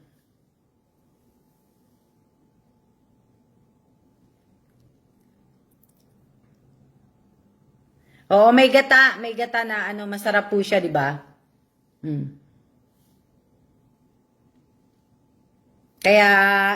Oo, may gata na ano, masarap po siya, di ba? Mm. Kaya,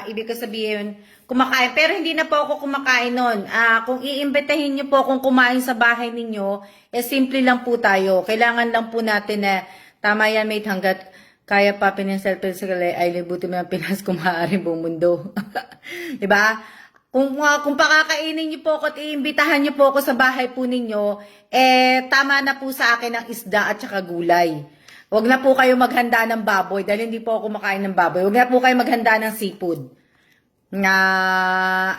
ibig ko sabihin, kumakain. Pero hindi na po ako kumakain nun. Kung iimbitahin niyo po akong kumain sa bahay ninyo, simple lang po tayo. Kailangan lang po natin na, tama yan, mate, hanggat kaya pa pinaself-physically, ay libutin mo ng Pinas kung maaari buong mundo. Diba? Kung pakakainin niyo po ako at iimbitahan niyo po ako sa bahay po ninyo, tama na po sa akin ang isda at saka gulay. Huwag na po kayo maghanda ng baboy dahil hindi po ako kumakain ng baboy. Huwag na po kayo maghanda ng seafood. Nga,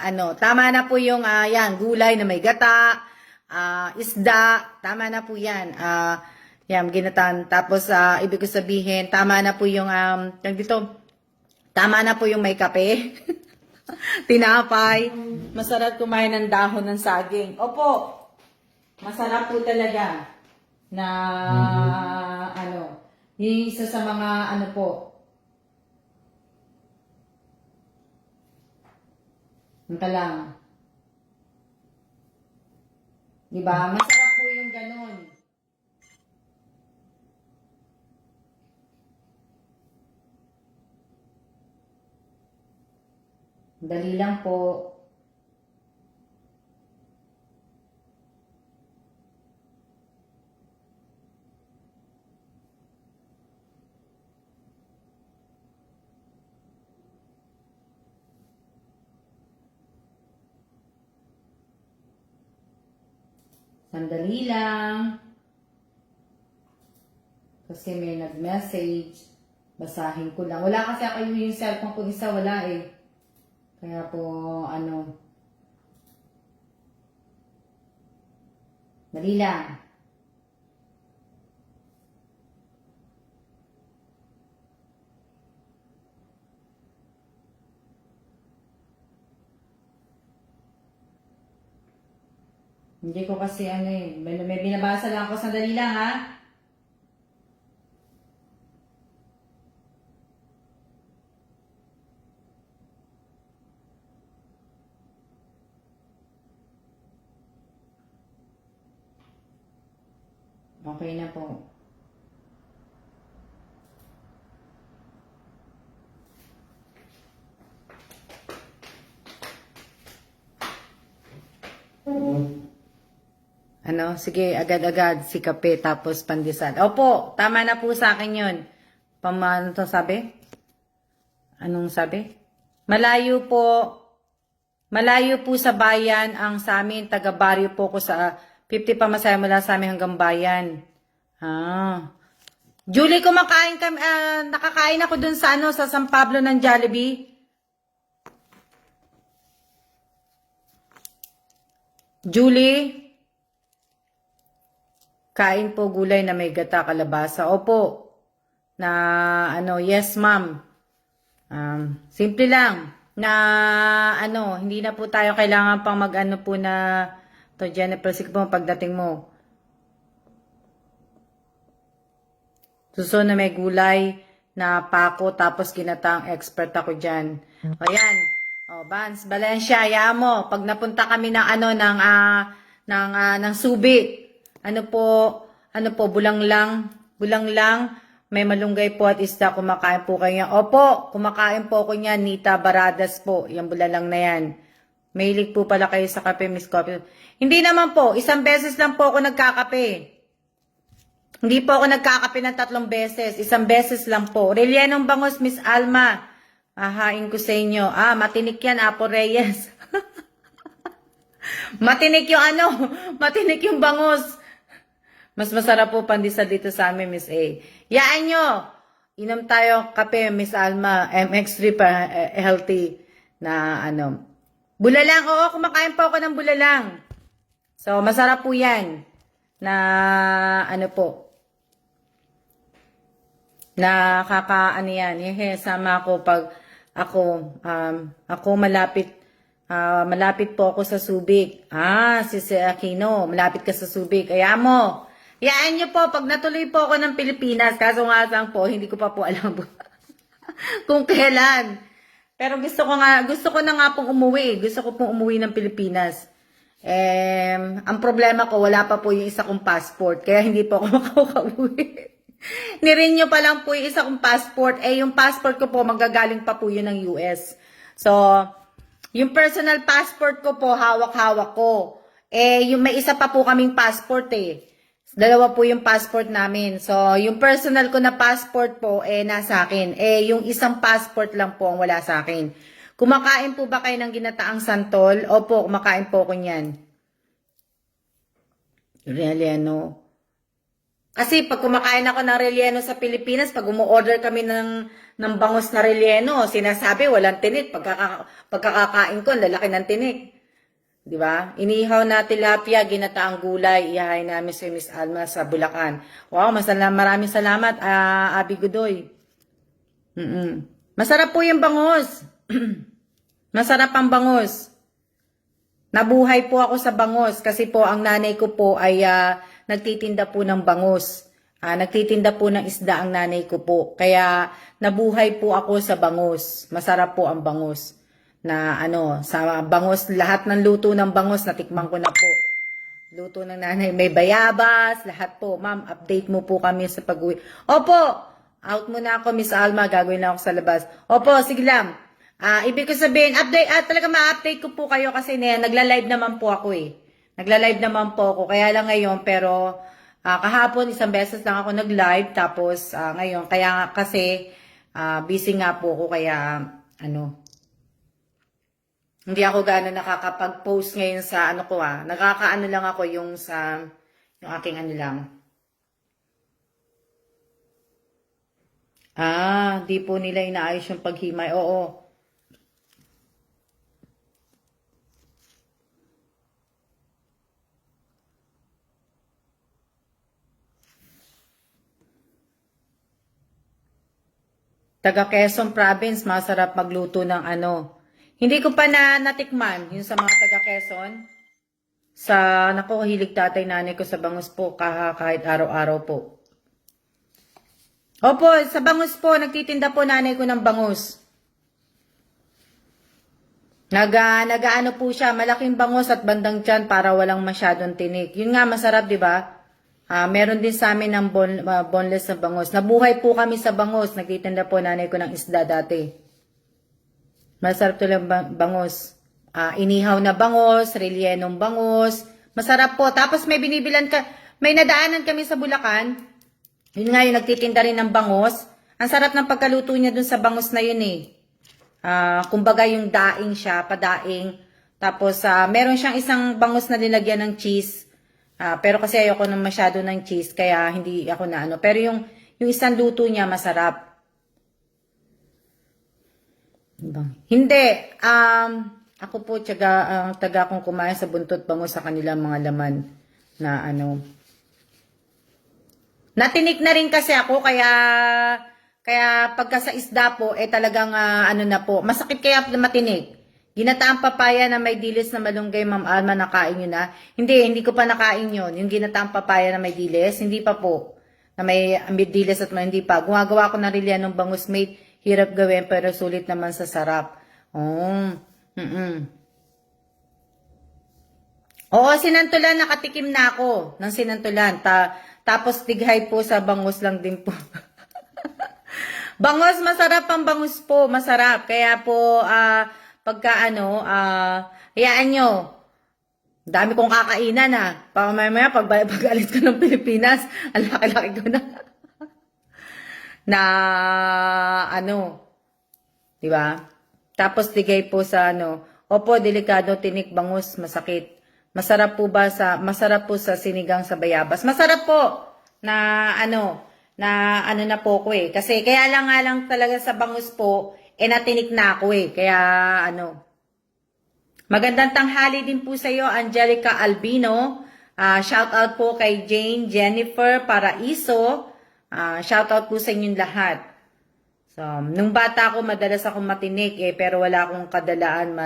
ano, tama na po yung, yan, gulay na may gata, isda, tama na po yan. Yan, ginatan. Tapos, ibig ko sabihin, tama na po yung, dito, tama na po yung may kape. Tinapay. Masarap kumain ng dahon ng saging. Opo, masarap po talaga na, ano, yung isa sa mga, ano po, ka lang. Diba? Masarap po yung ganun. Dali lang po. Sandali lang. Kasi may nag-message. Basahin ko lang. Wala kasi ako yung cellphone ko isa. Wala eh. Kaya po, ano. Dali lang. Hindi ko kasi ano eh. May binabasa lang ako. Sandali lang ha. Okay na po. Ano, sige, agad-agad si kape tapos pandesal. Opo, tama na po sa akin yun. Ano to sabi? Anong sabi? Malayo po, malayo po sa bayan ang sa amin, taga-baryo po ko sa 50 pamasahe mula sa amin hanggang bayan. Julie, kumakain kami, nakakain ako dun sa ano, sa San Pablo ng Jollibee. Julie? Kain po gulay na may gata kalabasa. Opo. Na ano, yes ma'am. Simple lang. Na ano, hindi na po tayo kailangan pang mag-ano po na to Jennifer, sige po pagdating mo. Suso na may gulay na pako tapos ginatang expert ako dyan. O yan. O, Vance, Valencia, ya mo. Pag napunta kami ng ano, ng Subic, ano po, bulang lang, may malunggay po at isda, kumakain po kayo. Opo, kumakain po ako niyan, Nita Baradas po, yung bulalang na yan. Mahilig po pala kayo sa kape, Miss Coffee. Hindi naman po, isang beses lang po ako nagkakape. Hindi po ako nagkakape ng 3 beses, isang beses lang po. Rellenong Bangos, Miss Alma, hahain ko sa inyo. Matinik yan, Apo Reyes. Matinik yung ano, matinik yung bangos. Mas masarap po pandesal dito sa amin, Miss A. Yaan nyo. Inom tayo kape, Miss Alma. MX3 pa healthy na ano. Bulalang. Oo, kumakain po ako ng bulalang. So, masarap po yan. Na ano po. Nakakaano yan. Sama ako pag ako malapit Malapit po ako sa Subic. Si Aquino, malapit ka sa Subic. Kaya mo, hayaan niyo po, pag natuloy po ako ng Pilipinas, kaso nga lang po, hindi ko pa po alam kung kailan. Pero gusto ko na nga pong umuwi. Gusto ko pong umuwi ng Pilipinas. Ang problema ko, wala pa po yung isa kong passport. Kaya hindi po ako makakauwi. Nirenew pa lang po yung isa kong passport. Yung passport ko po, magagaling pa po yun ng US. So, yung personal passport ko po, hawak-hawak ko. Yung may isa pa po kaming passport Dalawa po yung passport namin. So, yung personal ko na passport po, nasa akin. Yung isang passport lang po ang wala sa akin. Kumakain po ba kayo ng ginataang santol? Opo, kumakain po ko niyan. Relleno. Kasi pag kumakain ako ng relleno sa Pilipinas, pag umu-order kami ng bangus na relleno, sinasabi walang tinik. Pagkakakain ko, lalaki ng tinik. Di ba? Inihaw na tilapia, ginataang gulay, ihahay namin si Miss Alma sa Bulacan. Wow, maraming salamat, Abi Godoy. Masarap po yung bangus. Masarap ang bangus. Nabuhay po ako sa bangus kasi po ang nanay ko po ay nagtitinda po ng bangus. Nagtitinda po ng isda ang nanay ko po. Kaya nabuhay po ako sa bangus. Masarap po ang bangus. Sa bangus, lahat ng luto ng bangus, natikman ko na po. Luto ng nanay, may bayabas, lahat po. Ma'am, update mo po kami sa pag-uwi. Opo, out muna ako, Miss Alma, gagawin na ako sa labas. Opo, sige lang. Ibig ko sabihin, update, talaga ma-update ko po kayo kasi nagla-live naman po ako Nagla-live naman po ako, kaya lang ngayon, pero kahapon, isang beses lang ako nag-live, tapos ngayon, kaya kasi busy nga po ako, kaya hindi ako gano'n nakakapag-post ngayon sa ko Nakakaano lang ako yung aking lang. Di po nila inaayos yung paghimay. Oo. Taga Quezon Province, masarap magluto ng Hindi ko pa natikman, yung sa mga taga Quezon. Hilig tatay nanay ko sa bangus po, kahit araw-araw po. Opo, sa bangus po, nagtitinda po nanay ko ng bangus. Nagaano po siya, malaking bangus at bandang tiyan para walang masyadong tinik. Yun nga, masarap, di ba? Meron din sa amin ng boneless na bangus. Nabuhay po kami sa bangus. Nagtitinda po nanay ko ng isda dati. Masarap to lang bangus. Inihaw na bangus, rellenong bangus. Masarap po. Tapos may may nadaanan kami sa Bulacan. Yun nga yung nagtitinda rin ng bangus. Ang sarap ng pagkaluto niya dun sa bangus na yun kumbaga yung daing siya, padaing. Tapos meron siyang isang bangus na nilagyan ng cheese. Pero kasi ayoko nang masyado ng cheese, kaya hindi ako na Pero yung isang luto niya masarap. Hindi. Ako po taga kong kumain sa buntot bangus sa kanilang mga laman na Natinik na rin kasi ako, kaya pagka sa isda po, talagang na po, masakit kaya matinik. Ginataang papaya na may dilis na malunggay, Ma'am Alma, nakain nyo na? Hindi ko pa nakain yun. Yung ginataang papaya na may dilis, hindi pa po. Na may dilis at hindi pa. Gumagawa ko na rin yan ng bangus mate. Hirap gawin pero sulit naman sa sarap. Oo, sinantulan, nakatikim na ako ng sinantulan. Tapos tighay po sa bangus lang din po. Bangus, masarap ang bangus po, masarap. Kaya po, pagka hayaan nyo, dami kong kakainan Mamaya, pag-alis ko ng Pilipinas, ang laki-laki ko diba? Tapos tigay po sa Opo, delikado, tinik, bangus, masakit. Masarap po sa sinigang sa bayabas. Masarap po na na po ko Kasi kaya lang talaga sa bangus po, natinik na ako Kaya Magandang tanghali din po sa iyo, Angelica Albino. Shout out po kay Jane, Jennifer, Paraiso. Shout out po sa inyong lahat. So, nung bata ako, madalas akong matinik pero wala akong kadalaan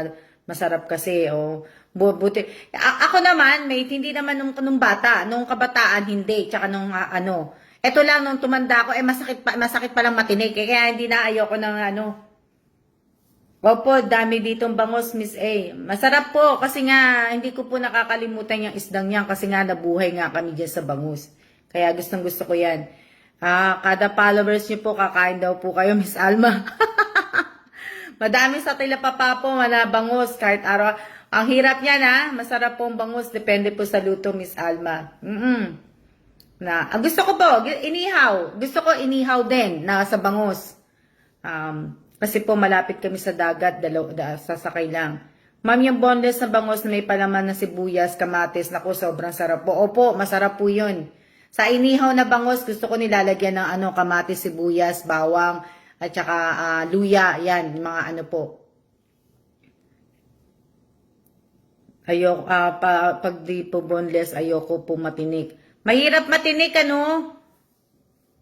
Masarap kasi, oh. Buti. Ako naman, mate, hindi naman nung bata. Nung kabataan, hindi. Tsaka nung ano. Ito lang, nung tumanda ako, masakit pa lang matinik. Kaya hindi na ayoko ng ano. Opo, dami ditong bangos, Miss A. Masarap po, kasi nga, hindi ko po nakakalimutan yung isdang yan, kasi nga nabuhay nga kami dyan sa bangus. Kaya gustong gusto ko yan. Kada followers niyo po, kakain daw po kayo, Miss Alma. Madami sa tilapapa po, bangus, kahit araw. Ang hirap niyan masarap pong bangus, depende po sa luto, Miss Alma. Gusto ko po, inihaw. Gusto ko inihaw din na sa bangus. Kasi po malapit kami sa dagat, sasakay lang. Ma'am, yung boneless na bangus na may palaman na sibuyas, kamatis, naku, sobrang sarap po. Opo, masarap po yun. Sa inihaw na bangus, gusto ko nilalagyan ng kamatis, sibuyas, bawang, at saka luya, yan, mga ano po. Pag di po boneless, ayoko po matinik. Mahirap matinik, ano?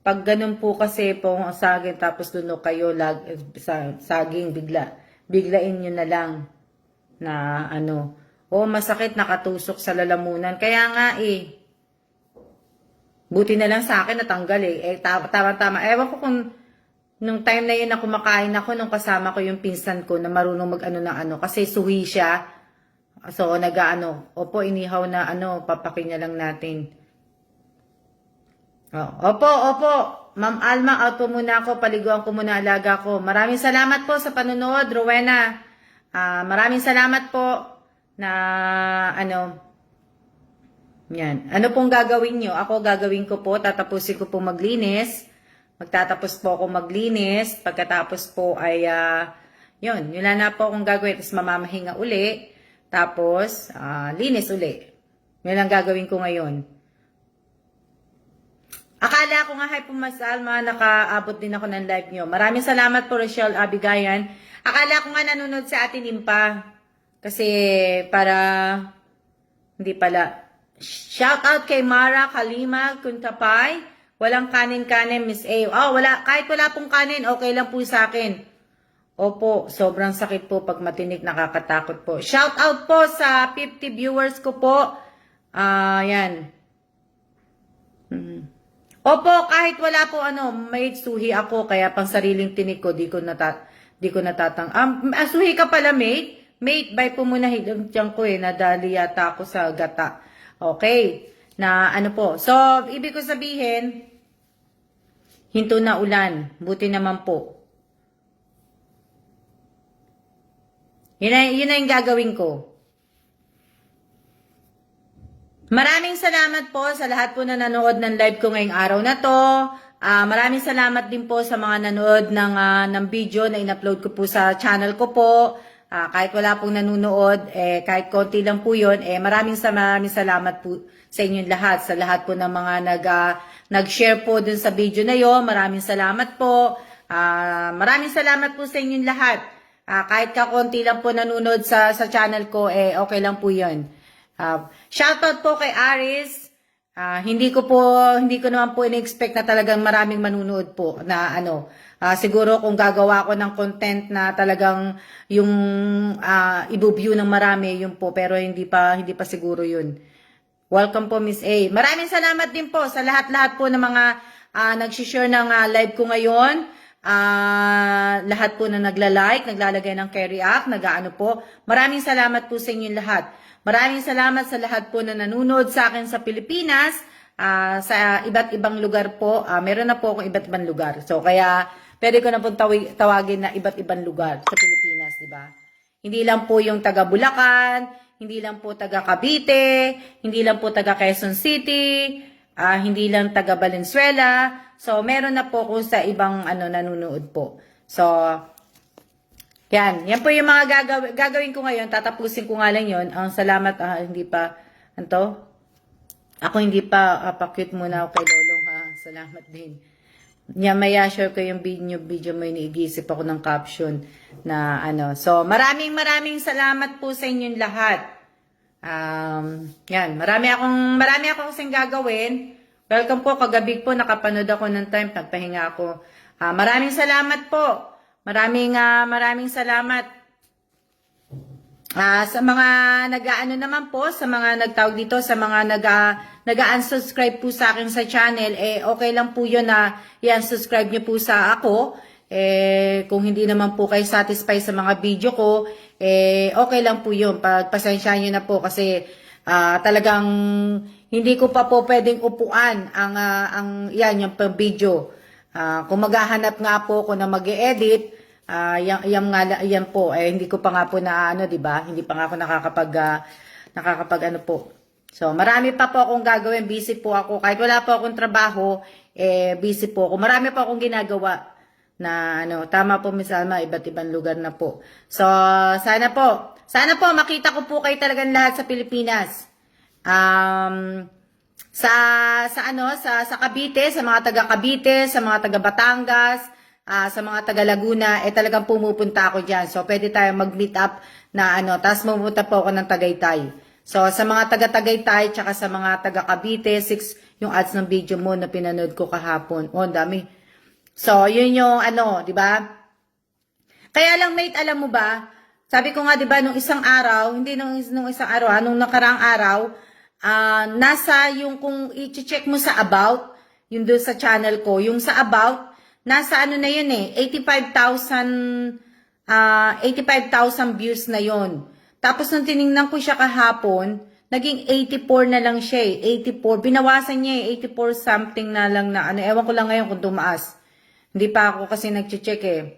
Pag ganun po kasi po saging, tapos dunok kayo, saging, biglain nyo na lang na ano. Masakit, nakatusok sa lalamunan. Kaya nga buti na lang sa akin natanggal tama. Ewan ko kung nung time na yun na kumakain ako, nung kasama ko yung pinsan ko na marunong mag-ano ng ano, kasi suhi siya. So, opo, inihaw na papakinya lang natin. Opo. Ma'am Alma, out po muna ako, paliguan ko muna alaga ko. Maraming salamat po sa panonood, Rowena. Maraming salamat po na yan. Ano pong gagawin nyo? Ako gagawin ko po, tatapusin ko po maglinis. Magtatapos po ako maglinis. Pagkatapos po ay, yun na po akong gagawin. Tapos mamamahinga uli. Tapos, linis uli. Yun ang gagawin ko ngayon. Akala ko nga, hi po Mas Alma, nakaabot din ako ng live nyo. Maraming salamat po, Rochelle Abigayan. Akala ko nga nanonood sa atin Impa. Kasi, hindi pala. Shout out kay Mara Kalima Kuntapay. Walang kanin-kanin, Miss A. Kahit wala pong kanin, okay lang po sa akin. Opo, sobrang sakit po pag matinik, nakakatakot po. Shout out po sa 50 viewers ko po. Yan. Opo, kahit wala po may suhi ako, kaya pang sariling tinik ko, di ko natatang. Suhi ka pala, mate? Mate, bye po muna, hilang tiyan ko nadali yata ako sa gata. Okay. Po. So, ibig ko sabihin, hinto na ulan. Buti naman po. Yun na yung gagawin ko. Maraming salamat po sa lahat po na nanood ng live ko ngayong araw na to. Maraming salamat din po sa mga nanood ng video na in-upload ko po sa channel ko po. Kahit wala pong nanonood, kahit konti lang po yun, maraming salamat po sa inyong lahat, sa lahat po ng mga nag-share po dun sa video na yon. Maraming salamat po. Maraming salamat po sa inyong lahat. Kahit kakonti lang po nanonood sa channel ko, okay lang po yun. Shoutout po kay Aris. Hindi ko naman po in-expect na talagang maraming manunood po na siguro kung gagawa ko ng content na talagang yung i-view ng marami yun po, pero hindi pa siguro yun. Welcome po, Miss A. Maraming salamat din po sa lahat-lahat po ng mga nag-share ng live ko ngayon. Lahat po na nagla-like, naglalagay ng carry act, po. Maraming salamat po sa inyong lahat. Maraming salamat sa lahat po na nanonood sa akin sa Pilipinas, sa iba't ibang lugar po. Meron na po akong iba't ibang lugar. So, kaya pwede ko na pong tawagin na iba't ibang lugar sa Pilipinas, di ba? Hindi lang po yung taga Bulacan, hindi lang po taga Cavite, hindi lang po taga Quezon City, hindi lang taga Valenzuela. So, meron na po kung sa ibang nanonood po. So, yan po yung mga gagawin ko ngayon. Tatapusin ko nga lang yun. Ang salamat, hindi pa, ako hindi pa, pa-cute muna ako kay Lolong, Salamat din. Maya share ko yung video mo, iniisip ako ng caption na So, maraming salamat po sa inyong lahat. Yan, marami akong kasing gagawin. Welcome po, kagabi po, nakapanood ako ng time, nagpahinga ako. Maraming salamat po. Maraming salamat. Sa mga nag-aano naman po, sa mga nagtawag dito, sa mga nag-unsubscribe po sa akin sa channel, okay lang po yun na i-unsubscribe nyo po sa ako. Kung hindi naman po kayo satisfied sa mga video ko, okay lang po yun. Pagpasensya nyo na po kasi talagang hindi ko pa po pwedeng upuan yan, yung video. Kung maghahanap nga po ako na mag-e-edit, yan po, hindi ko pa nga po na ano, 'di ba? Hindi pa nga ako nakakapag ano po. So, marami pa po akong gagawin, busy po ako. Kahit wala po akong trabaho, busy po ako. Marami pa akong ginagawa na ano, tama po Miss Alma, iba't ibang lugar na po. So, sana po makita ko po kayo talagang lahat sa Pilipinas. Sa Cavite, sa mga taga Cavite, sa mga taga Batangas, sa mga taga Laguna, talagang pumupunta ako diyan. So pwede tayong mag-meet up na ano, tapos pumunta po ako ng Tagaytay. So sa mga taga Tagaytay tsaka sa mga taga Cavite, 6 yung ads ng video mo na pinanood ko kahapon. Oh, dami. So yun yung ano, 'di ba? Kaya lang mate, alam mo ba? Sabi ko nga 'di ba nung isang araw, hindi nung isang araw, nung nakaraang araw, nasa yung kung i-check mo sa about, yung doon sa channel ko, yung sa about, nasa ano na yun 85,000 views na yun. Tapos nung tiningnan ko siya kahapon, naging 84 na lang siya 84. Binawasan niya 84 something na lang na ano. Ewan ko lang ngayon kung tumaas. Hindi pa ako kasi nag-check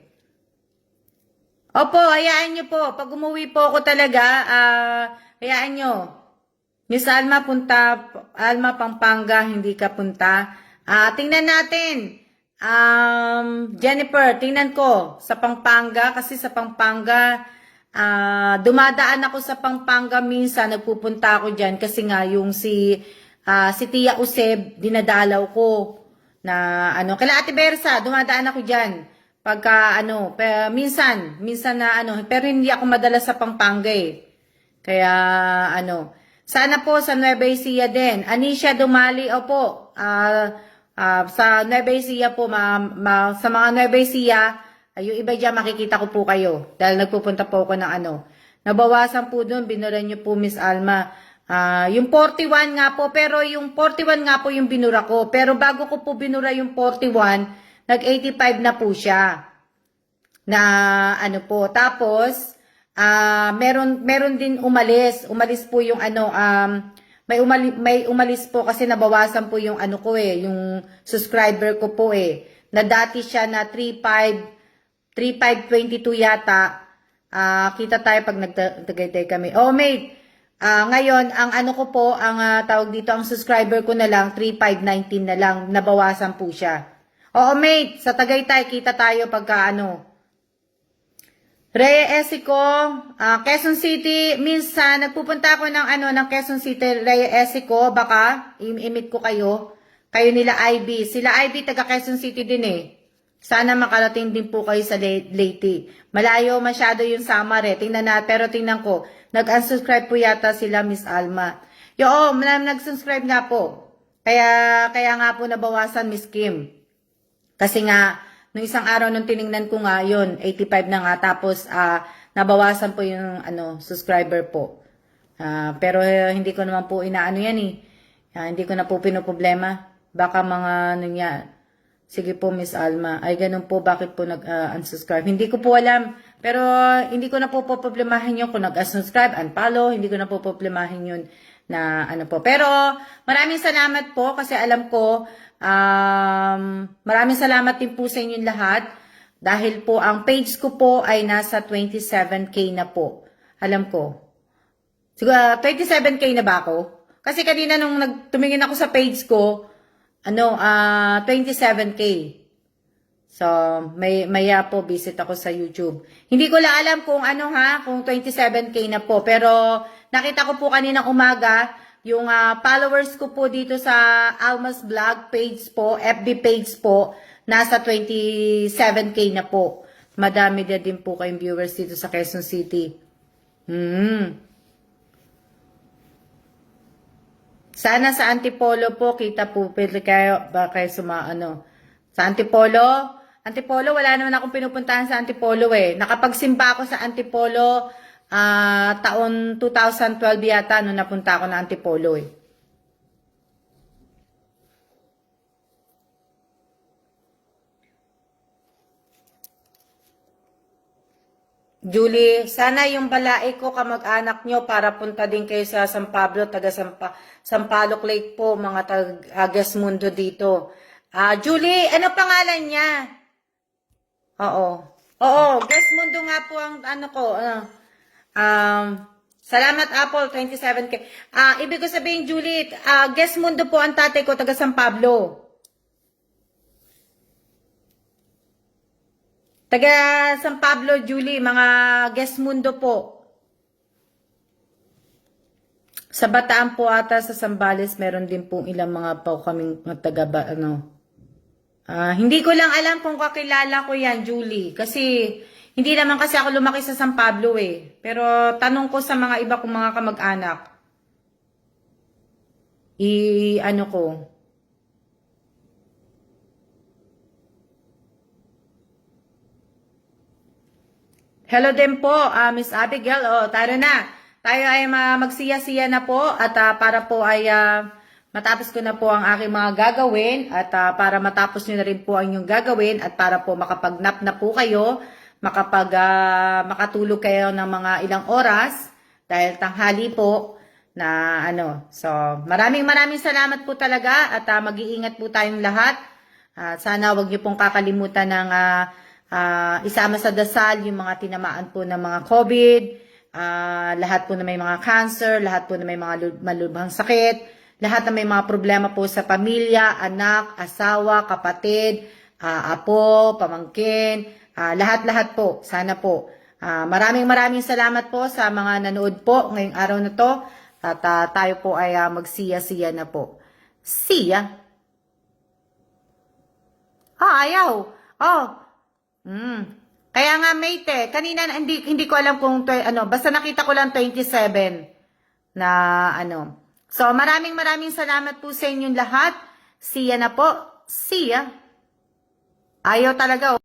Opo, hayaan nyo po. Pag umuwi po ako talaga, hayaan nyo. Miss Alma, Pampanga, hindi ka punta. Tingnan natin. Jennifer, tingnan ko sa Pampanga kasi sa Pampanga dumadaan ako sa Pampanga minsan, nagpupunta ako diyan kasi nga yung si Tia Useb dinadalaw ko na ano, kala Ate Bersa, dumadaan ako diyan pagka ano, minsan na ano, pero hindi ako madalas sa Pampanga Kaya ano, sana po sa Nueva Ecija din. Anisha Dumali, opo. Sa Nueva Ecija po, sa mga Nueva Ecija, yung iba dyan makikita ko po kayo. Dahil nagpupunta po ako ng ano. Nabawasan po doon, binura niyo po Miss Alma. Yung 41 nga po, pero yung 41 nga po yung binura ko. Pero bago ko po binura yung 41, nag-85 na po siya. Na ano po. Tapos, meron din umalis. Umalis po yung ano, may umalis po kasi nabawasan po yung ano ko yung subscriber ko po Na dati siya na 3522 yata. Kita tayo pag nagtagaytay kami. Oh, mate. Ngayon, ang ano ko po, ang tawag dito, ang subscriber ko na lang, 3519 na lang. Nabawasan po siya. Oo, mate. Sa Tagaytay, kita tayo pagka ano. Rhea Esico, Quezon City, minsan nagpupunta ako ng Quezon City, Rhea Esico, baka i-meet ko kayo nila Ivy. Sila Ivy taga Quezon City din Sana makarating din po kayo sa Leyte. Malayo masyado yung Samar Tingnan na, pero tingnan ko, nag-unsubscribe po yata sila Miss Alma. Nag-subscribe nga po. Kaya nga po nabawasan Miss Kim. Kasi nga nung isang araw nung tiningnan ko nga, yun, 85 na nga. Tapos, nabawasan po yung subscriber po. Pero hindi ko naman po inaano yan hindi ko na po pinoproblema. Baka mga sige po Miss Alma. Ay, ganun po. Bakit po nag-unsubscribe? Hindi ko po alam. Pero, hindi ko na po problemahin yun kung nag-unsubscribe, unfollow. Hindi ko na po problemahin yun na ano po. Pero, maraming salamat po kasi alam ko, maraming salamat din po sa inyong lahat dahil po ang page ko po ay nasa 27k na po. Alam ko. Siguro 27k na ba ako? Kasi kanina nung tumingin ako sa page ko, 27k. So, maya po visit ako sa YouTube. Hindi ko lang alam kung kung 27k na po, pero nakita ko po kanina umaga yung followers ko po dito sa Alma's Vlog page po, FB page po, nasa 27k na po. Madami din po kayong viewers dito sa Quezon City. Sana sa Antipolo po, kita po, pwede kayo, ba kayo sa Antipolo, wala naman akong pinupuntahan sa Antipolo Nakapagsimba ako sa Antipolo, taon 2012 yata nung napunta ako ng Antipolo eh. Julie, sana yung balai ko kamag-anak nyo para punta din kayo sa San Pablo, taga Sampaloc Lake po, mga Gesmundo dito. Julie, ano pangalan niya? Oo. Oo, Gesmundo nga po ang ano ko. Um, salamat Apple, 27K. Ibig ko sabihin, Julie, Gesmundo po ang tatay ko, taga San Pablo. Taga San Pablo, Julie, mga Gesmundo po. Sa Bataan po ata sa Zambales, meron din pong ilang mga po kaming mga taga ano. Hindi ko lang alam kung kakilala ko yan, Julie. Kasi hindi naman kasi ako lumaki sa San Pablo eh. Pero tanong ko sa mga iba kong mga kamag-anak. Ano ko. Hello din po, Miss Abigail. Tara na. Tayo ay magsiya-siya na po at para po ay matapos ko na po ang aking mga gagawin at para matapos nyo na rin po ang inyong gagawin at para po makapag-nap na po kayo, makatulog kayo ng mga ilang oras dahil tanghali po na ano. So, maraming salamat po talaga at mag-iingat po tayong lahat. Sana wag niyo pong kakalimutan ng isama sa dasal yung mga tinamaan po ng mga COVID, lahat po na may mga cancer, lahat po na may mga malubhang sakit, lahat na may mga problema po sa pamilya, anak, asawa, kapatid, apo, pamangkin, lahat-lahat po, sana po. Maraming salamat po sa mga nanood po ngayong araw na to at tayo po ay magsiya-siya na po. See ya! Ayaw! Kaya nga mate, kanina hindi ko alam kung basta nakita ko lang 27 na ano. So maraming salamat po sa inyong lahat. See ya na po. See ya. Ayaw talaga.